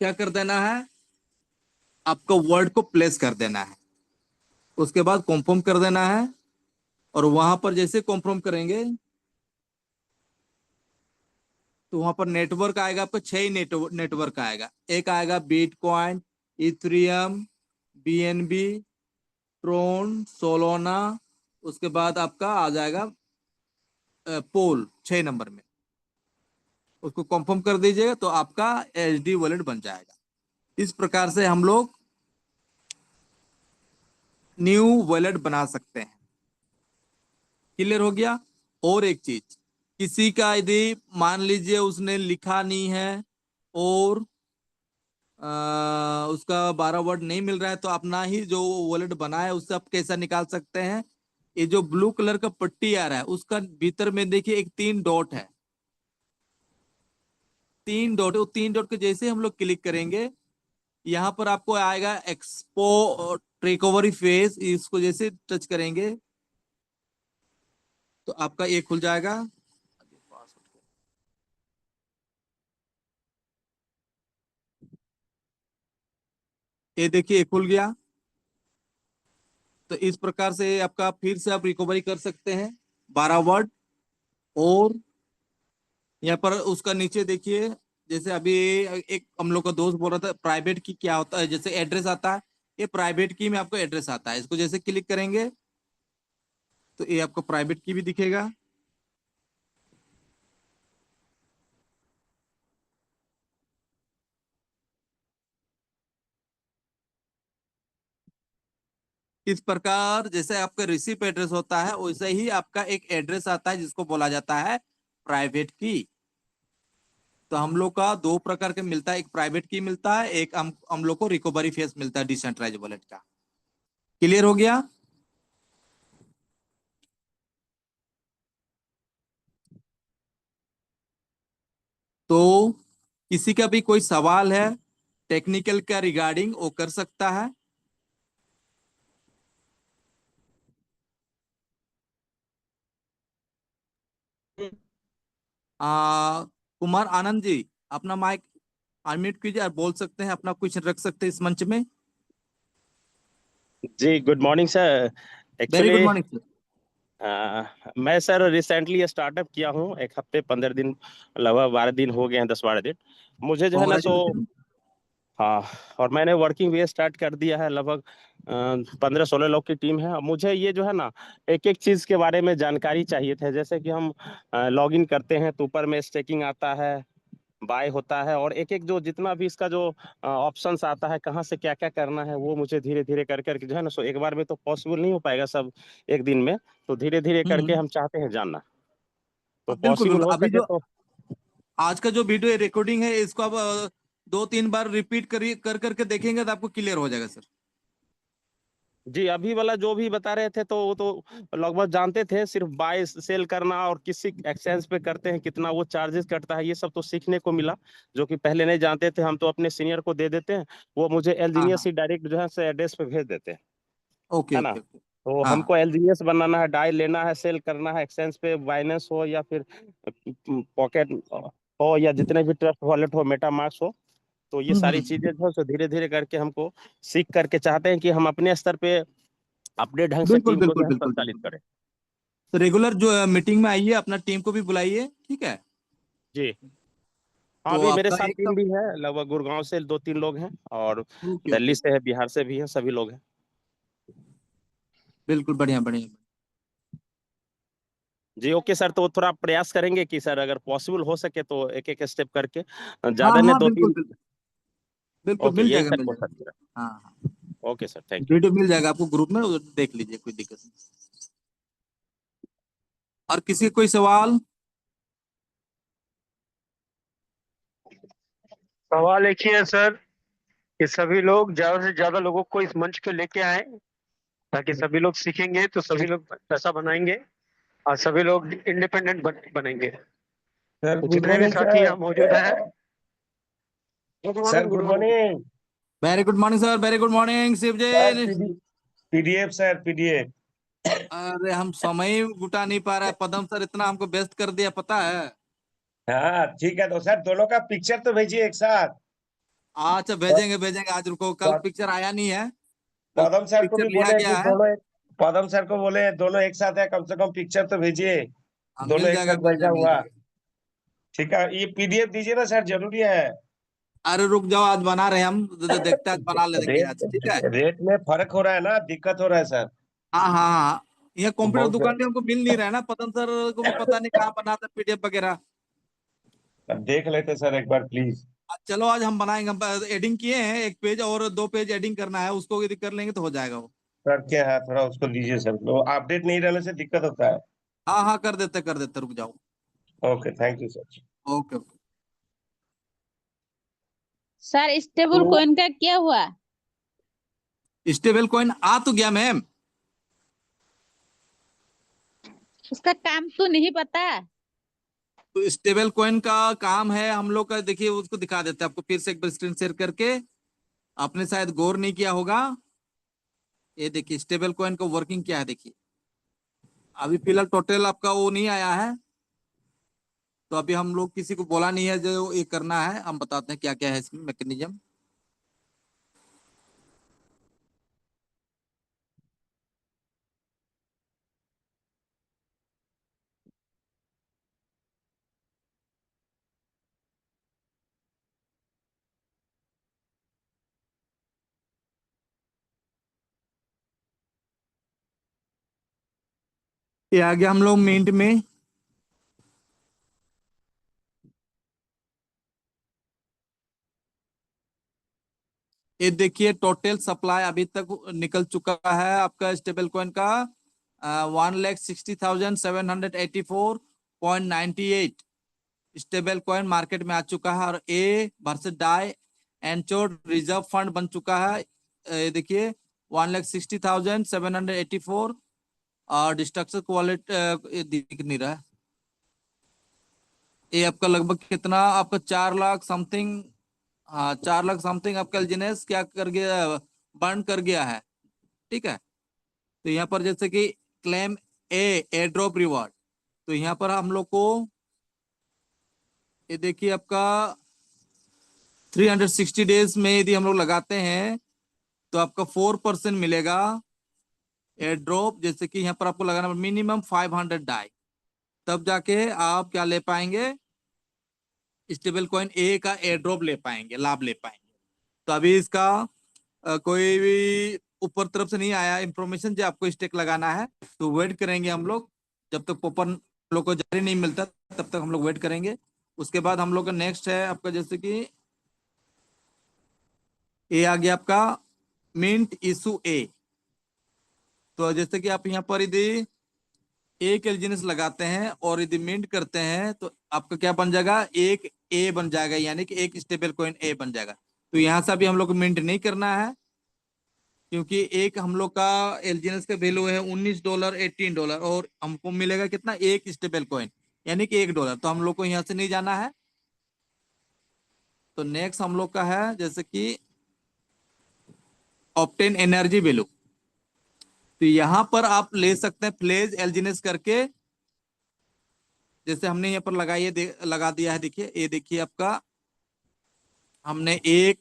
क्या कर देना है, आपको वर्ड को प्लेस कर देना है। उसके बाद कॉन्फर्म कर देना है, और वहां पर जैसे कॉन्फर्म करेंगे तो वहां पर नेटवर्क आएगा आपका 6 नेटवर्क आएगा। एक आएगा Bitcoin, Ethereum, BNB, Tron, Solana. उसके बाद आपका आ जाएगा पोल 6 नंबर में। उसको कंफर्म कर दीजिएगा तो आपका एचडी वॉलेट बन जाएगा। इस प्रकार से हम लोग न्यू वॉलेट बना सकते हैं। क्लियर हो गया। और एक चीज, किसी का यदि मान लीजिए उसने लिखा नहीं है और उसका 12 वर्ड नहीं मिल रहा है, तो अपना ही जो वॉलेट बना है उससे आप कैसा निकाल सकते हैं। ये जो ब्लू कलर का पट्टी आ रहा है उसका भीतर में देखिए एक 3 डॉट है। 3 डॉट, वो 3 डॉट के जैसे हम लोग क्लिक करेंगे यहाँ पर आपको आएगा एक्सपो रिकवरी फेज। इसको जैसे टच करेंगे तो आपका ये खुल जाएगा। ये देखिए खुल गया। तो इस प्रकार से आपका फिर से आप रिकवरी कर सकते हैं 12 वर्ड। और यहाँ पर उसका नीचे देखिए, जैसे अभी एक हम लोग का दोस्त बोल रहा था प्राइवेट की क्या होता है, जैसे एड्रेस आता है, ये प्राइवेट की में आपको एड्रेस आता है। इसको जैसे क्लिक करेंगे तो ये आपको प्राइवेट की भी दिखेगा। इस प्रकार जैसे आपका रिसिप एड्रेस होता है वैसे ही आपका एक एड्रेस आता है जिसको बोला जाता है प्राइवेट की। तो हम लोग का 2 प्रकार के मिलता है, एक प्राइवेट की मिलता है, एक हम लोग को रिकवरी फेस मिलता है डिसेंट्रलाइज वॉलेट का। क्लियर हो गया। तो किसी का भी कोई सवाल है टेक्निकल का रिगार्डिंग वो कर सकता है। कुमार आनंद जी, अपना माइक अनम्यूट कीजिए और बोल सकते हैं, अपना क्वेश्चन रख सकते हैं इस मंच में। जी good morning sir. Very good actually morning sir. मैं सर रिसेंटली स्टार्टअप किया हूँ, एक हफ्ते 15 दिन, लगभग 12 दिन हो गए हैं, 10-12 दिन। मुझे जो है ना सो हाँ, और मैंने वर्किंग वे स्टार्ट कर दिया है। लगभग 15-16 लोग की टीम है। और मुझे ये जो है ना एक एक चीज़ के बारे में जानकारी चाहिए थे। जैसे कि हम लॉग इन करते हैं तो ऊपर में स्टेकिंग आता है, बाय होता है, और एक एक जो जितना भी इसका जो ऑप्शंस आता है, कहाँ से क्या क्या करना है, वो मुझे धीरे धीरे कर करके जो है ना सो एक बार में तो पॉसिबल नहीं हो पाएगा सब एक दिन में। तो धीरे धीरे करके हम चाहते हैं जानना, तो बिल्कुल पॉसिबल बिल्कुल। हो अभी सके जो तो। आज का जो वीडियो रिकॉर्डिंग है इसको आप 2-3 बार रिपीट करिए, कर करके देखेंगे तो आपको क्लियर हो जाएगा सर। जी अभी वाला जो भी बता रहे थे तो वो तो लगभग जानते थे। सिर्फ बाय सेल करना और किसी एक्सचेंज पे करते हैं कितना वो चार्जेस कटता है, ये सब तो सीखने को मिला, जो कि पहले नहीं जानते थे। हम तो अपने सीनियर को दे देते हैं, वो मुझे हाँ एलजीनियस हाँ, ही डायरेक्ट जो है से एड्रेस पे भेज देते हैं, ओके है ना। Okay okay. तो हाँ हाँ, हमको एलजीनियस बनाना है, डाई लेना है, सेल करना है, एक्सचेंज पे बाइनेंस हो या फिर पॉकेट हो या जितने भी ट्रस्ट वॉलेट हो, मेटामास्क हो। तो ये सारी चीजें जो है सो धीरे धीरे करके हमको सीख करके चाहते हैं कि हम अपने स्तर पे अपने ढंग से बिल्कुल टीम को जो बिल्कुल है बिल्कुल संचालित बिल्कुल। करें। तो रेगुलर जो मीटिंग में आइए, अपना टीम को भी बुलाइए, ठीक है। जी हाँ, तो अभी मेरे आपका साथ एक टीम तब, भी है, लगभग गुड़गांव से 2-3 लोग हैं, और ओके ओके दिल्ली ओके, से है, बिहार से भी है, सभी लोग हैं। बिल्कुल बढ़िया बढ़िया। जी ओके सर, तो थोड़ा प्रयास करेंगे कि सर अगर पॉसिबल हो सके तो एक एक स्टेप करके, हाँ ज्यादा नहीं हाँ, दो बिल्कुल तीन बिल्कुल बिल्कुल, ओके मिल यही जाएगा सर मिल कोशिश जाएगा। मेरा। हाँ हाँ, okay sir, thank you. Video मिल जाएगा आपको ग्रुप में, वो देख लीजिए, कोई दिक्कत नहीं। और किसी कोई सवाल? सवाल एक ही है सर कि सभी लोग ज्यादा से ज्यादा लोगों को इस मंच पे लेके आए, ताकि सभी लोग सीखेंगे तो सभी लोग पैसा बनाएंगे और सभी लोग इंडिपेंडेंट बनेंगे। सर गुड जितने भी मॉर्निंग साथी यहाँ मौजूद सर। हैं, good sir morning, good good morning. Morning very good morning sir, very good morning Shiv sir. जी। PDF sir, PDF. अरे हम समय ही जुटा नहीं पा रहे हैं, पदम सर इतना हमको व्यस्त कर दिया, पता है। हाँ ठीक है, तो सर दोनों का पिक्चर तो भेजिए एक साथ। अच्छा भेजेंगे भेजेंगे, आज रुको, कल प- पिक्चर आया नहीं है, कल पदम सर को पिक्चर भी लिया बोले कि गया है। दोनों पदम सर को बोले दोनों एक साथ है, कम से कम पिक्चर तो भेजिए। हाँ, दोनों मिल एक जाएगा साथ मिल बैठा जाएगा मिल हुआ। जाएगा। ठीक है, ये पीडीएफ दीजिए ना सर, जरूरी है। अरे रुक जाओ, आज बना रहे हैं हम, देखते हैं, आज बना ले देंगे रेट आज, ठीक है। रेट में फर्क हो रहा है ना, दिक्कत हो रहा है सर। हाँ हाँ हाँ, ये कंप्यूटर बहुत दुकान पे हमको मिल नहीं रहा है ना, पदम सर को भी पता नहीं कहाँ बनाता पीडीएफ वगैरह। देख लेते सर एक बार प्लीज। चलो आज हम बनाएंगे, हम एडिंग किए हैं, एक पेज और 2 पेज एडिंग करना है, उसको यदि कर लेंगे तो हो जाएगा वो। सर क्या है, थोड़ा उसको लीजिए सर, वो अपडेट नहीं रहने से दिक्कत होता है। हाँ हाँ, कर देते, रुक जाओ। Okay, thank you sir. Okay okay. Sir stable तो कॉइन का क्या हुआ? स्टेबल कॉइन आ तो गया मैम, उसका काम तो नहीं पता। तो स्टेबल कॉइन का काम है हम लोग का, देखिए उसको दिखा देते हैं आपको फिर से एक बार स्क्रीन शेयर करके, आपने शायद गौर नहीं किया होगा। ये देखिए स्टेबल कॉइन का वर्किंग क्या है, देखिए अभी फिलहाल टोटल आपका वो नहीं आया है, तो अभी हम लोग किसी को बोला नहीं है जो ये करना है, हम बताते हैं क्या क्या है इसमें मैकेनिज्म। ये आ गया हम लोग मिंट में। ये देखिए टोटल सप्लाई अभी तक निकल चुका है आपका स्टेबल कॉइन का 1,60,784.98 स्टेबल कॉइन मार्केट में आ चुका है, और a versus Dai anchor reserve fund बन चुका है। ये देखिए 1,60,784, और डिस्ट्रक्शन वॉलेट दिख नहीं रहा है, ये आपका लगभग कितना, आपका 4 लाख समथिंग, हाँ 4 लाख समथिंग आपका एलजीनेस क्या कर गया, बर्न कर गया है। ठीक है, तो यहाँ पर जैसे कि क्लेम ए एयर ड्रॉप रिवॉर्ड, तो यहाँ पर हम लोग को ये देखिए आपका 360 डेज में यदि हम लोग लगाते हैं तो आपका 4% मिलेगा एयर ड्रॉप। जैसे कि यहाँ पर आपको लगाना मिनिमम 500 डाई, तब जाके आप क्या ले पाएंगे, स्टेबल कॉइन ए का एयर ड्रॉप ले पाएंगे, लाभ ले पाएंगे। तो अभी इसका कोई भी ऊपर तरफ से नहीं आया इंफॉर्मेशन जो आपको स्टेक लगाना है, तो वेट करेंगे हम लोग जब तक पोपन लोग को जारी नहीं मिलता, तब तक हम लोग वेट करेंगे। उसके बाद हम लोग का नेक्स्ट है आपका जैसे कि ए आ गया आपका मिंट इशू ए। तो जैसे कि आप यहाँ पर यदि एक एलजीनेस लगाते हैं और यदि मिंट करते हैं तो आपका क्या बन जाएगा, एक ए बन जाएगा, यानी कि एक स्टेबल कॉइन ए बन जाएगा। तो यहाँ से अभी हम लोग को मिंट नहीं करना है, क्योंकि एक हम लोग का एलजीनेस का वैल्यू है $19 $18, और हमको मिलेगा कितना, एक स्टेबल कॉइन यानी कि $1। तो हम लोग को यहाँ से नहीं जाना है। तो नेक्स्ट हम लोग का है जैसे कि ऑब्टेन एनर्जी वैल्यू। तो यहाँ पर आप ले सकते हैं फ्लेज एलजीनेस करके, जैसे हमने यहाँ पर लगाइए लगा दिया है। देखिए ये देखिए आपका हमने 1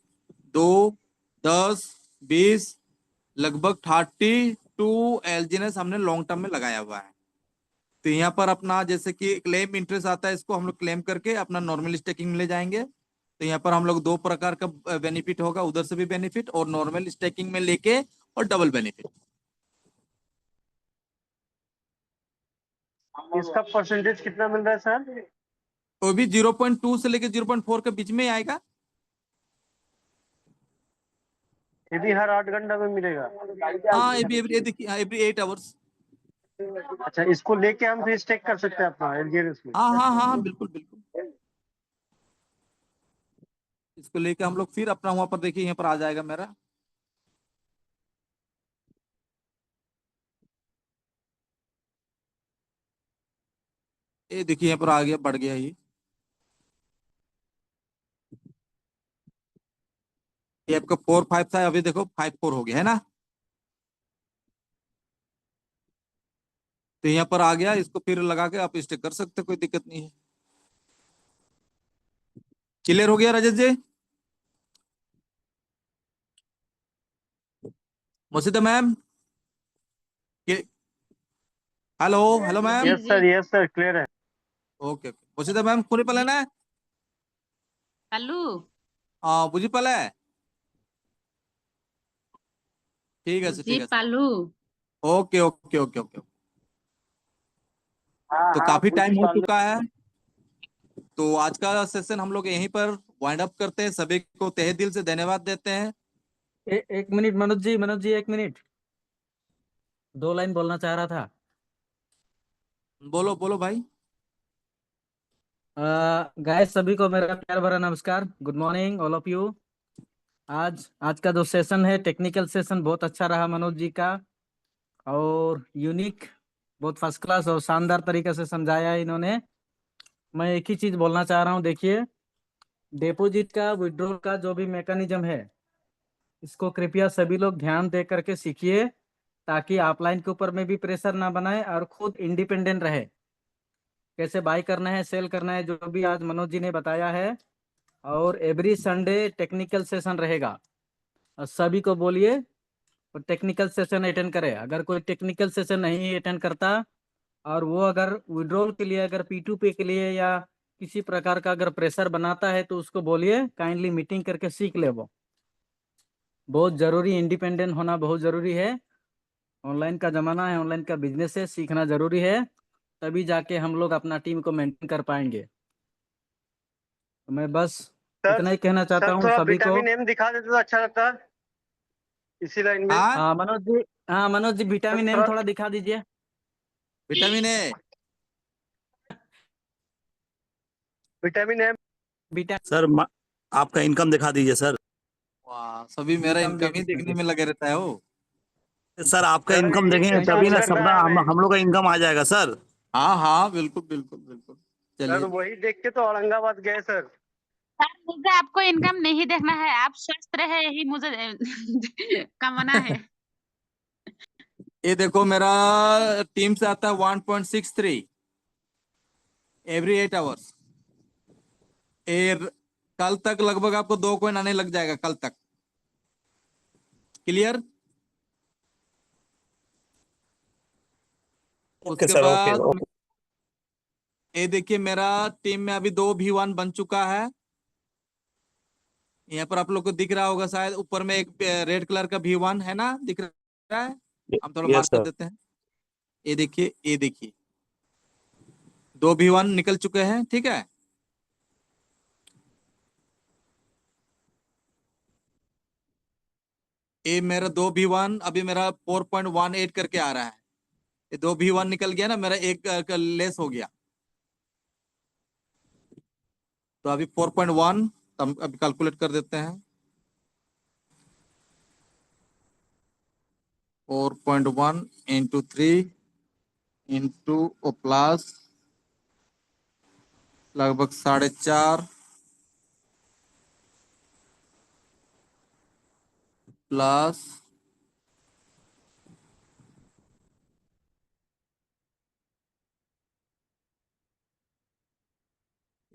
2 10 20 लगभग 32 एलजीनेस हमने लॉन्ग टर्म में लगाया हुआ है। तो यहाँ पर अपना जैसे कि क्लेम इंटरेस्ट आता है, इसको हम लोग क्लेम करके अपना नॉर्मल स्टेकिंग में ले जाएंगे। तो यहाँ पर हम लोग 2 प्रकार का बेनिफिट होगा, उधर से भी बेनिफिट और नॉर्मल स्टेकिंग में लेके और डबल बेनिफिट। इसका परसेंटेज कितना मिल रहा है सर? तो भी 0.2 से लेके 0.4 के बीच में आएगा। ये भी हर 8 घंटा में मिलेगा? हाँ एवरी 8 आवर्स। अच्छा, इसको लेके हम फिर स्टेक कर सकते हैं अपना एलजीएनएस में? हाँ हाँ हाँ बिल्कुल बिल्कुल, इसको लेके हम लोग फिर अपना वहां पर देखिए यहाँ पर आ जाएगा मेरा। ये देखिए यहाँ पर आ गया, बढ़ गया ये आपका 4 5 था, अभी देखो 5 4 हो गया है ना। तो यहाँ पर आ गया, इसको फिर लगा के आप स्टेक कर सकते, कोई दिक्कत नहीं है। क्लियर हो गया Rajesh ji? Murshida ma'am, hello hello ma'am. Yes sir clear है। ओके ओके, मुर्शिदा मैम पूरी पले ना, पालू हाँ बुझी पले, ठीक है जी ठीक है। पालू ओके ओके ओके ओके। तो काफी टाइम हो चुका है, तो आज का सेशन हम लोग यहीं पर वाइंड अप करते हैं। सभी को तहे दिल से धन्यवाद देते हैं। एक minute Manoj ji 1 minute, 2 line बोलना चाह रहा था। बोलो बोलो भाई। गाइस सभी को मेरा प्यार भरा नमस्कार, good morning all of you. आज का जो सेशन है टेक्निकल सेशन बहुत अच्छा रहा मनोज जी का, और यूनिक, बहुत फर्स्ट क्लास और शानदार तरीके से समझाया है इन्होंने। मैं एक ही चीज बोलना चाह रहा हूँ, देखिए डिपॉजिट का विड्रॉल का जो भी मैकेनिज्म है, इसको कृपया सभी लोग ध्यान दे करके सीखिए, ताकि ऑफलाइन के ऊपर में भी प्रेशर ना बनाए और खुद इंडिपेंडेंट रहे। कैसे बाय करना है, सेल करना है, जो भी आज मनोज जी ने बताया है। और एवरी संडे टेक्निकल सेशन रहेगा, और सभी को बोलिए और टेक्निकल सेशन अटेंड करे। अगर कोई टेक्निकल सेशन नहीं अटेंड करता और वो अगर विड्रॉल के लिए, अगर P2P के लिए या किसी प्रकार का अगर प्रेशर बनाता है, तो उसको बोलिए काइंडली मीटिंग करके सीख ले। वो बहुत जरूरी, इंडिपेंडेंट होना बहुत जरूरी है। ऑनलाइन का जमाना है, ऑनलाइन का बिजनेस है, सीखना जरूरी है, तभी जाके हम लोग अपना टीम को मेंटेन कर पाएंगे। तो मैं बस इतना ही कहना चाहता हूँ थोड़ा सभी को। विटामिन एम दिखा देते तो अच्छा लगता इसी लाइन में। हाँ मनोज जी विटामिन एम थोड़ा दिखा दीजिए। Vitamin A, vitamin M sir आपका इनकम दिखा दीजिए सर। वाह, सभी मेरा इनकम ही देखने में लगे रहता है वो। सर आपका इनकम देखेंगे तभी ना सबका हम लोग का इनकम आ जाएगा सर। हाँ हाँ बिल्कुल बिल्कुल बिल्कुल। सर चलिए वही देख के तो औरंगाबाद गए सर। सर मुझे आपको इनकम नहीं देखना है, आप स्वस्थ रहे यही मुझे कमाना है। ये देखो मेरा टीम से आता है 1.63 एवरी 8 आवर्स। कल तक लगभग आपको 2 कॉइन आने लग जाएगा कल तक। क्लियर? ओके उसके सर, ओके। बाद ये देखिए मेरा टीम में अभी 2 V1 बन चुका है। यहाँ पर आप लोग को दिख रहा होगा शायद, ऊपर में एक रेड कलर का V1 है ना, दिख रहा है? हम थोड़ा यस मार्क कर सर। देते हैं। ये देखिए, ये देखिए 2 V1 निकल चुके हैं, ठीक है। ये मेरा 2 V1 अभी मेरा 4.18 करके आ रहा है। ये 2 V1 निकल गया ना, मेरा एक लेस हो गया, तो अभी 4.1 हम अभी कैलकुलेट कर देते हैं। 4.1 इंटू 3 इंटू ओ प्लस लगभग 4.5 प्लस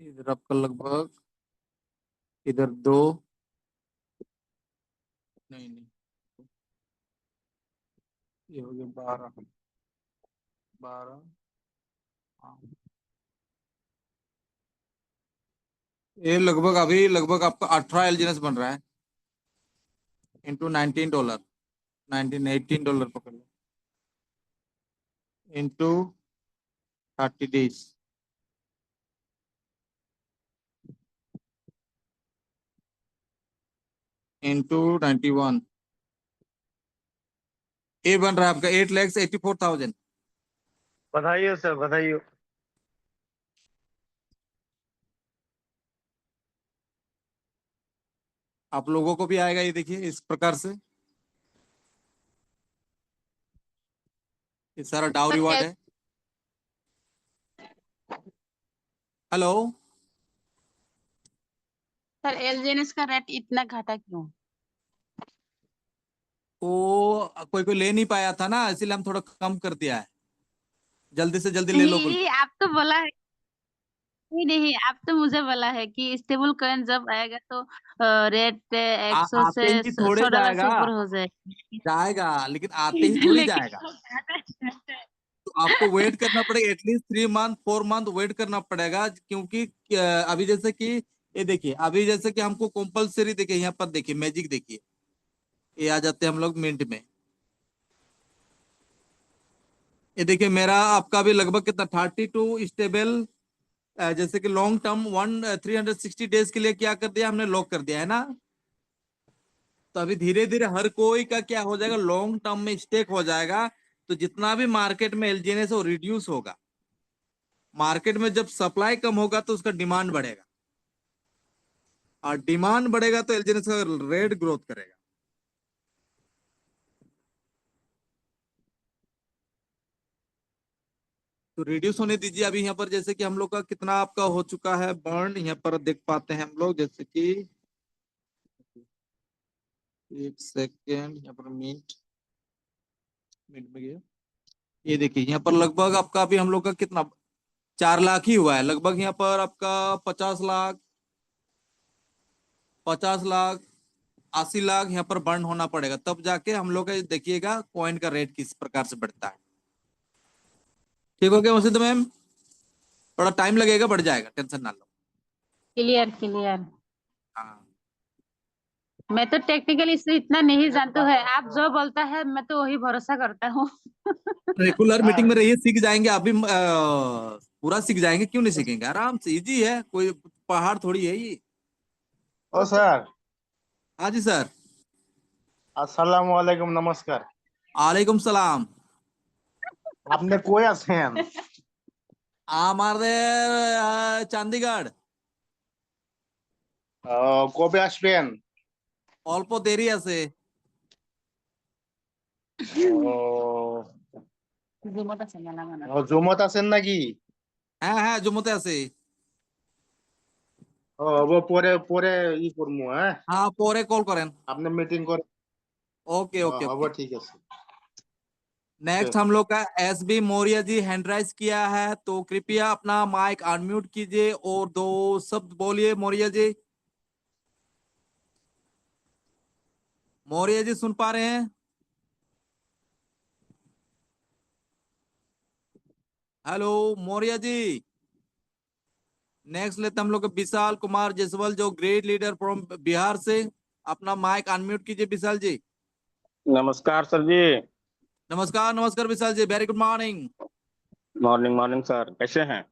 इधर आपका लगभग इधर 2 नहीं, ये हो गया 12 हाँ। ये लगभग अभी लगभग आपका 18 एलजीएस बन रहा है इंटू $19, $18 पकड़ लो, इंटू 30 डेज इंटू 91। ये बन रहा है आपका 8,84,000। बधाई हो सर, बधाई हो। आप लोगों को भी आएगा, ये देखिए इस प्रकार से ये सारा डाउ सर रिवार्ड है। हेलो, सर एलजीएनएस का रेट इतना घटा क्यों? वो कोई कोई ले नहीं पाया था ना, इसीलिए हम थोड़ा कम कर दिया है, जल्दी से जल्दी ले लो बोल। नहीं आप तो बोला है, नहीं आप तो मुझे बोला है कि स्टेबल कॉइन जब आएगा तो रेट 100 आते से ही थोड़े $100 से जाएगा, ऊपर हो जाएगा। जाएगा लेकिन आते ही थोड़ी लेकिन जाएगा। तो आपको वेट करना पड़ेगा, एटलीस्ट 3 मंथ 4 मंथ वेट करना पड़ेगा, क्योंकि अभी जैसे कि ये देखिए, अभी जैसे कि हमको कंपलसरी, देखिए यहाँ पर देखिए मैजिक, देखिए ये आ जाते हैं हम लोग मिंट में। ये देखिए मेरा आपका भी लगभग कितना 32 स्टेबल, जैसे कि लॉन्ग टर्म 360 डेज के लिए क्या कर दिया हमने, लॉक कर दिया है ना। तो अभी धीरे धीरे हर कोई का क्या हो जाएगा, लॉन्ग टर्म में स्टेक हो जाएगा। तो जितना भी मार्केट में एलजीएनएस वो रिड्यूस होगा, मार्केट में जब सप्लाई कम होगा तो उसका डिमांड बढ़ेगा, और डिमांड बढ़ेगा तो एलजीएनएस का रेट ग्रोथ करेगा। तो रिड्यूस होने दीजिए। अभी यहाँ पर जैसे कि हम लोग का कितना आपका हो चुका है बर्न, यहाँ पर देख पाते हैं हम लोग, जैसे कि एक सेकेंड, यहाँ पर मिनट मिनट में गया। ये देखिए यहाँ पर लगभग आपका अभी हम लोग का कितना 4 लाख ही हुआ है, लगभग यहाँ पर आपका 50 लाख 50 लाख 80 लाख यहाँ पर बर्न होना पड़ेगा, तब जाके हम लोग का देखिएगा कॉइन का रेट किस प्रकार से बढ़ता है। ठीक हो गया वैसे तो मैम, थोड़ा टाइम लगेगा, बढ़ जाएगा, टेंशन ना लो। Clear clear. हाँ, मैं तो टेक्निकली इससे इतना नहीं जानती है, आप जो बोलता है मैं तो वही भरोसा करता हूँ। रेगुलर मीटिंग में रहिए, सीख जाएंगे आप भी, पूरा सीख जाएंगे, क्यों नहीं सीखेंगे, आराम से, इजी है, कोई पहाड़ थोड़ी है ये। ओ सर, हाँ जी सर। আসসালামু আলাইকুম, নমস্কার। वालेकुम सलाम। আপনি কই আছেন? আমাদের চণ্ডীগড়। কবে আসবেন? অল্প দেরি আছে। ও, জুমত আছেন নাকি? হ্যাঁ জম্মুতে আছে। ও পরে পরে করবো, হ্যাঁ হ্যাঁ পরে কল করেন। আপনি মিটিং করে। ओके ओके হব, ओके। ঠিক আছে। नेक्स्ट हम लोग का S B Maurya ji hand raise किया है, तो कृपया अपना माइक अनम्यूट कीजिए और दो शब्द बोलिए। मौर्य जी, मौर्य जी सुन पा रहे हैं? हेलो मौर्य जी। नेक्स्ट लेते हम लोग विशाल कुमार जायसवाल, जो ग्रेट लीडर फ्रॉम बिहार से। अपना माइक अनम्यूट कीजिए विशाल जी। नमस्कार सर जी। नमस्कार नमस्कार Vishal ji, very good morning. Morning morning sir, कैसे हैं?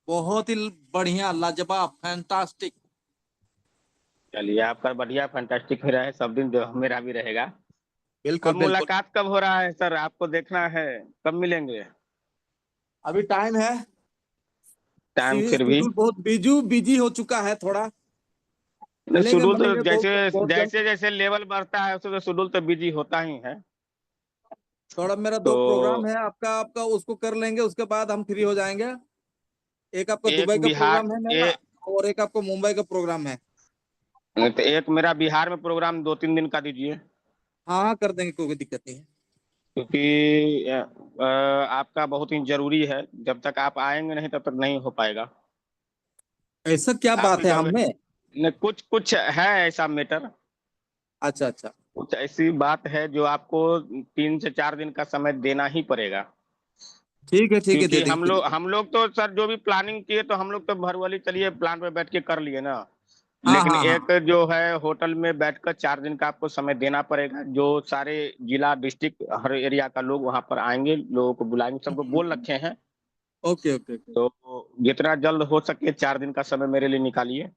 बहुत ही बढ़िया, लाजवाब, फैंटास्टिक। चलिए, आपका बढ़िया फैंटास्टिक ही रहे सब दिन, जो मेरा भी रहेगा। बिल्कुल अब बिल्कुल। मुलाकात कब हो रहा है सर? आपको देखना है, कब मिलेंगे? अभी टाइम है, टाइम फिर भी शेड्यूल बहुत बिजी बिजी हो चुका है थोड़ा। मिलेंगे शेड्यूल तो मिलेंगे जैसे बहुत बहुत जल्द। जैसे जैसे लेवल बढ़ता है उससे तो शेड्यूल तो बिजी होता ही है। थोड़ा मेरा तो दो प्रोग्राम है, आपका आपका उसको कर लेंगे, उसके बाद हम फ्री हो जाएंगे। एक आपका एक दुबई का बिहार प्रोग्राम है मेरा, और एक आपको मुंबई का प्रोग्राम है। तो एक मेरा बिहार में प्रोग्राम 2-3 दिन का दीजिए, हाँ हाँ कर देंगे, कोई दिक्कत नहीं है। क्योंकि आपका बहुत ही जरूरी है। जब तक आप आएंगे नहीं तब तक नहीं हो पाएगा। ऐसा क्या आप बात ही है का हमें? कुछ कुछ है ऐसा मैटर। अच्छा अच्छा। कुछ ऐसी बात है जो आपको 3 से 4 दिन का समय देना ही पड़ेगा। ठीक है दे क्योंकि देंगे, कोई दिक्कत हम लोग तो सर जो भी प्लानिंग किए तो हम लोग तो भरवली चलिए प्लान पे बैठ के कर लिए ना। नहीं। हाँ लेकिन हाँ हाँ। एक जो है होटल में बैठकर 4 दिन का आपको समय देना पड़ेगा। जो सारे जिला डिस्ट्रिक्ट हर एरिया का लोग वहां पर आएंगे, लोगों को बुलाएंगे, सबको बोल रखे हैं। Okay okay okay. तो जितना जल्द हो सके 4 दिन का समय मेरे लिए निकालिए,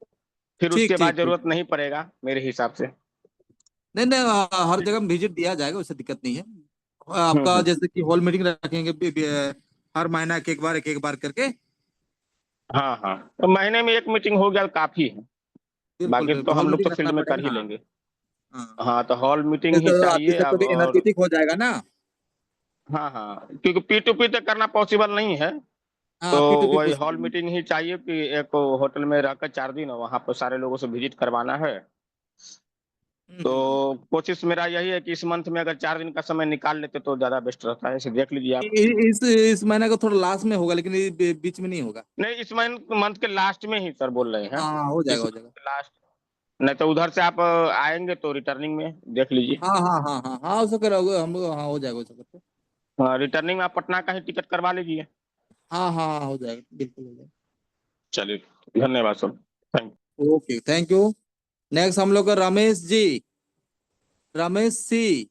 फिर ठीक उसके बाद ठीक ठीक। जरूरत नहीं पड़ेगा मेरे हिसाब से। नहीं नहीं, हर जगह विजिट दिया जाएगा, उससे दिक्कत नहीं है। आपका हम्म। जैसे कि हॉल मीटिंग रखेंगे हर महीना एक एक बार करके। हाँ हाँ, तो महीने में एक मीटिंग हो गया काफी है। बिल्कुल बाकी तो बिल्कुल, हॉल हम लोग तो मीटिंग फील्ड रखना में कर पड़ेगा ही ना। लेंगे। हाँ, हाँ, तो हॉल मीटिंग ही जैसे आदमी चाहिए सबको अब। भी और एनर्जेटिक हो जाएगा ना। हाँ हाँ, क्योंकि P2P तो करना पॉसिबल नहीं है। तो हाँ P2P वही हॉल पॉसिबल नहीं। मीटिंग ही चाहिए कि एक होटल में रहकर 4 दिन वहां पर सारे लोगों से विजिट करवाना है। तो हम्म। कोशिश मेरा यही है कि इस मंथ में अगर 4 दिन का समय निकाल लेते तो ज्यादा बेस्ट रहता है। इसे देख लीजिए आप। इस महीने का थोड़ा लास्ट में होगा, लेकिन बीच में नहीं होगा। नहीं, इस मंथ के लास्ट में ही सर बोल रहे हैं। हाँ हो जाएगा इस हो मंथ जाएगा। के लास्ट। नहीं तो उधर से आप आएंगे तो रिटर्निंग में देख लीजिए। हाँ हाँ हाँ हाँ हाँ, उसका करोगे हम लोग, हाँ हो जाएगा हो जाएगा। हाँ, रिटर्निंग में आप पटना का ही टिकट करवा लीजिए। हाँ हाँ हाँ हो जाएगा, बिल्कुल हो चलिए, धन्यवाद सर। थैंक जाएगा। Okay thank you. नेक्स्ट हम लोग का रमेश जी, रमेश सी।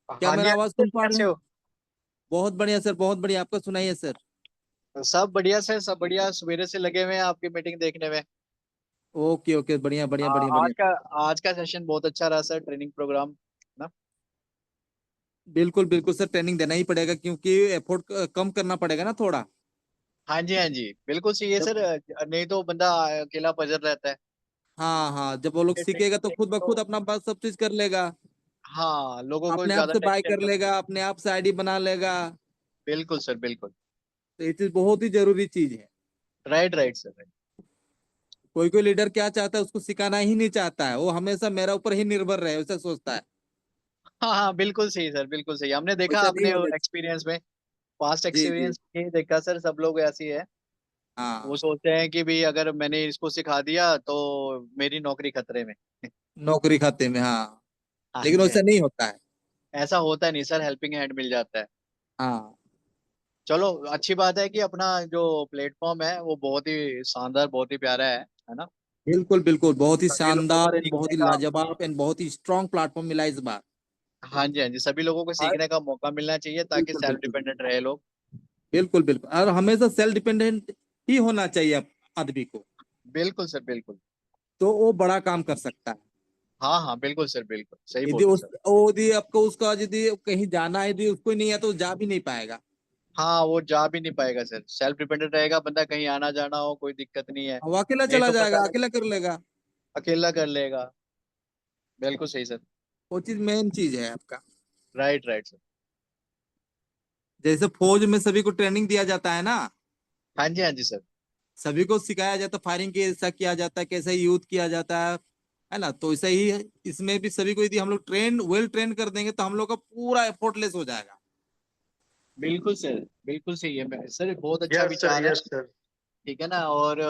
क्या हाँ जी मेरा आवाज सर, सुन पा रहे कैसे हैं? हो? बहुत बढ़िया सर, बहुत बढ़िया। आपका सुनाइए सर। सब बढ़िया सर, सब बढ़िया, सवेरे से लगे हुए हैं आपकी मीटिंग देखने में। ओके ओके, बढ़िया बढ़िया बढ़िया आज बढ़िया। का आज का सेशन बहुत अच्छा रहा सर, ट्रेनिंग प्रोग्राम ना। बिल्कुल बिल्कुल सर, ट्रेनिंग देना ही पड़ेगा, क्योंकि एफर्ट कम करना पड़ेगा ना थोड़ा। हाँ जी हाँ जी, बिल्कुल सही है जब सर। नहीं तो बंदा अकेला पजर रहता है। हाँ हाँ, जब वो लोग ये सीखेगा तो ट्रेनिंग खुद ब तो खुद अपना बात सब चीज कर लेगा। हाँ, लोगों को अपने आप ज्यादा से बाय टेंशन कर नहीं होती। लेगा, अपने आप से आईडी बना लेगा। बिल्कुल सर, बिल्कुल। तो ये चीज बहुत ही जरूरी चीज है। Right right sir, right. कोई कोई लीडर क्या चाहता है, उसको सिखाना ही नहीं चाहता है, वो हमेशा मेरा ऊपर ही निर्भर रहे, ऐसा सोचता है। हाँ हाँ, बिल्कुल सही सर, बिल्कुल सही। हमने देखा वैसा नहीं अपने होने। एक्सपीरियंस में, पास्ट जी जी। एक्सपीरियंस में देखा सर, सब लोग ऐसी है। वो हाँ, सोचते हैं कि भाई अगर मैंने इसको सिखा दिया तो मेरी नौकरी खतरे में। नौकरी खाते में, हाँ। हाँ लेकिन जी हाँ वैसा जी। नहीं होता है। ऐसा होता नहीं सर, हेल्पिंग हैंड मिल जाता है। हाँ चलो, अच्छी बात है कि अपना जो प्लेटफॉर्म है वो बहुत ही शानदार, बहुत ही प्यारा है ना। बिल्कुल बिल्कुल, बहुत ही सभी लोगों को शानदार एंड बहुत सीखने ही का। लाजवाब एंड बहुत ही स्ट्रांग प्लेटफॉर्म मिला इस बार। हाँ जी हाँ जी, सभी लोगों को और सीखने का मौका मिलना चाहिए ताकि बिल्कुल सेल्फ बिल्कुल डिपेंडेंट रहे लोग। बिल्कुल बिल्कुल, और हमेशा सेल्फ डिपेंडेंट ही होना चाहिए आदमी को। बिल्कुल सर, बिल्कुल। तो वो बड़ा काम कर सकता है। हाँ हाँ, बिल्कुल सर, बिल्कुल सही यदि बोले उस सर। वो यदि आपको उसका यदि कहीं जाना है, यदि उसको ही नहीं है तो जा भी नहीं पाएगा। हाँ, वो जा भी नहीं पाएगा सर। सेल्फ डिपेंडेंट रहेगा बंदा, कहीं आना जाना हो कोई दिक्कत नहीं है। वो अकेला नहीं चला तो पता जाएगा, लग, अकेला कर लेगा। अकेला कर लेगा। बिल्कुल सही सर। वो चीज मेन चीज है आपका। Right right sir. जैसे फौज में सभी को ट्रेनिंग दिया जाता है ना, हाँ जी सर। सभी को सिखाया जाता है फायरिंग कैसा किया जाता है, कैसे यूज किया जाता है ना। तो ऐसा ही इसमें भी सभी को यदि हम लोग वेल ट्रेन कर देंगे तो हम लोग का पूरा एफर्टलेस हो जाएगा। बिल्कुल सर, बिल्कुल सही है सर, बहुत अच्छा यस सर, विचार है। Yes sir. ठीक है ना। और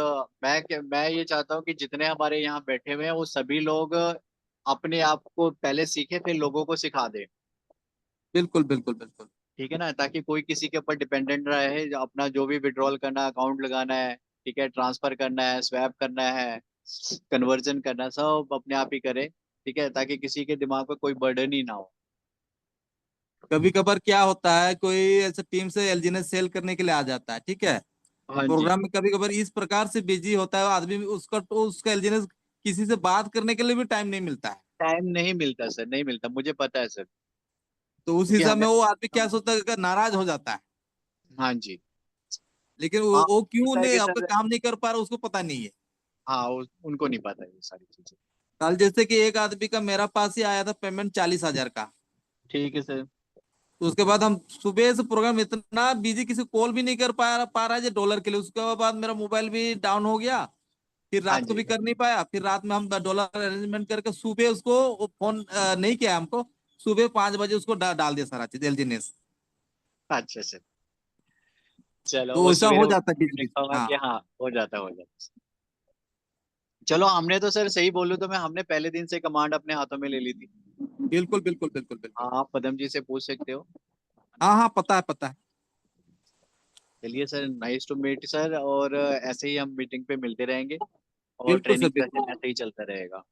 मैं ये चाहता हूँ कि जितने हमारे यहाँ बैठे हुए हैं वो सभी लोग अपने आप को पहले सीखे फिर लोगों को सिखा दे। बिल्कुल बिल्कुल बिल्कुल। ठीक है ना, ताकि कोई किसी के ऊपर डिपेंडेंट रहे। अपना जो भी विड्रॉल करना, अकाउंट लगाना है, ठीक है, ट्रांसफर करना है, स्वैप करना है, कन्वर्जन करना है, सब अपने आप ही करे। ठीक है, ताकि किसी के दिमाग पे कोई बर्डन ही ना हो। कभी कभार क्या होता है, कोई ऐसे टीम से एलजीएनएस सेल करने के लिए आ जाता है, ठीक है। हाँ जी। प्रोग्राम में कभी कभार इस प्रकार से बिजी होता है आदमी, उसका एलजीएनएस किसी से बात करने के लिए भी टाइम नहीं मिलता है। टाइम नहीं मिलता सर, नहीं मिलता, मुझे पता है सर। तो उस क्योंकि हिसाब हमें में वो आदमी क्या सोचता है कि नाराज हो जाता है। हाँ जी। लेकिन हाँ, वो क्यों ऐसा है नहीं कि आपका सर, काम नहीं कर पा रहा उसको पता नहीं है। हाँ उनको नहीं पता ये सारी चीजें। कल जैसे कि एक आदमी का मेरा पास ही आया था पेमेंट 40,000 का। ठीक है सर। तो उसके बाद हम सुबह से प्रोग्राम इतना बिजी, किसी कॉल भी नहीं कर पा रहा है डॉलर के लिए। उसके बाद मेरा मोबाइल भी डाउन हो गया, फिर हाँ रात को जी। भी कर नहीं पाया। फिर रात में हम डॉलर अरेंजमेंट करके सुबह उसको फोन नहीं किया हमको। सुबह 5 बजे उसको डाल दिया सारा चीज एलजीएनएस। अच्छा सर, चलो तो वो ऐसा सवेरे हो उठ जाता है के बीच बीच। देखा होगा हाँ कि हाँ हो जाता, हो जाता। चलो, हमने तो सर सही बोलूं तो हमने पहले दिन से कमांड अपने हाथों में ले ली थी। बिल्कुल बिल्कुल बिल्कुल बिल्कुल। हाँ, आप पदम जी से पूछ सकते हो। हाँ हाँ पता है पता है। चलिए sir, nice to meet sir, और ऐसे ही हम मीटिंग पे मिलते रहेंगे और बिल्कुल सर ट्रेनिंग बिल्कुल। सेशन ऐसे ही चलता रहेगा।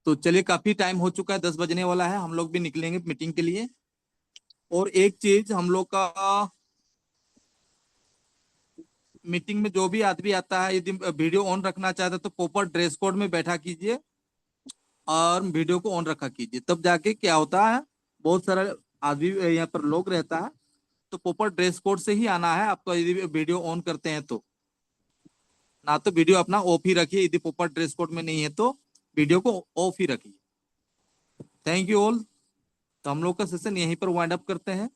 तो चलिए काफी टाइम हो चुका है, 10 बजने वाला है, हम लोग भी निकलेंगे मीटिंग के लिए। और एक चीज हम लोग का, मीटिंग में जो भी आदमी आता है यदि वीडियो ऑन रखना चाहता है तो प्रॉपर ड्रेस कोड में बैठा कीजिए और वीडियो को ऑन रखा कीजिए। तब जाके क्या होता है, बहुत सारा आदमी यहाँ पर लोग रहता है, तो प्रॉपर ड्रेस कोड से ही आना है आपको यदि वीडियो ऑन करते हैं तो। ना तो वीडियो अपना ऑफ ही रखिए, यदि प्रॉपर ड्रेस कोड में नहीं है तो वीडियो को ऑफ ही रखिए। Thank you all. तो हम लोग का सेशन यहीं पर वाइंड अप करते हैं।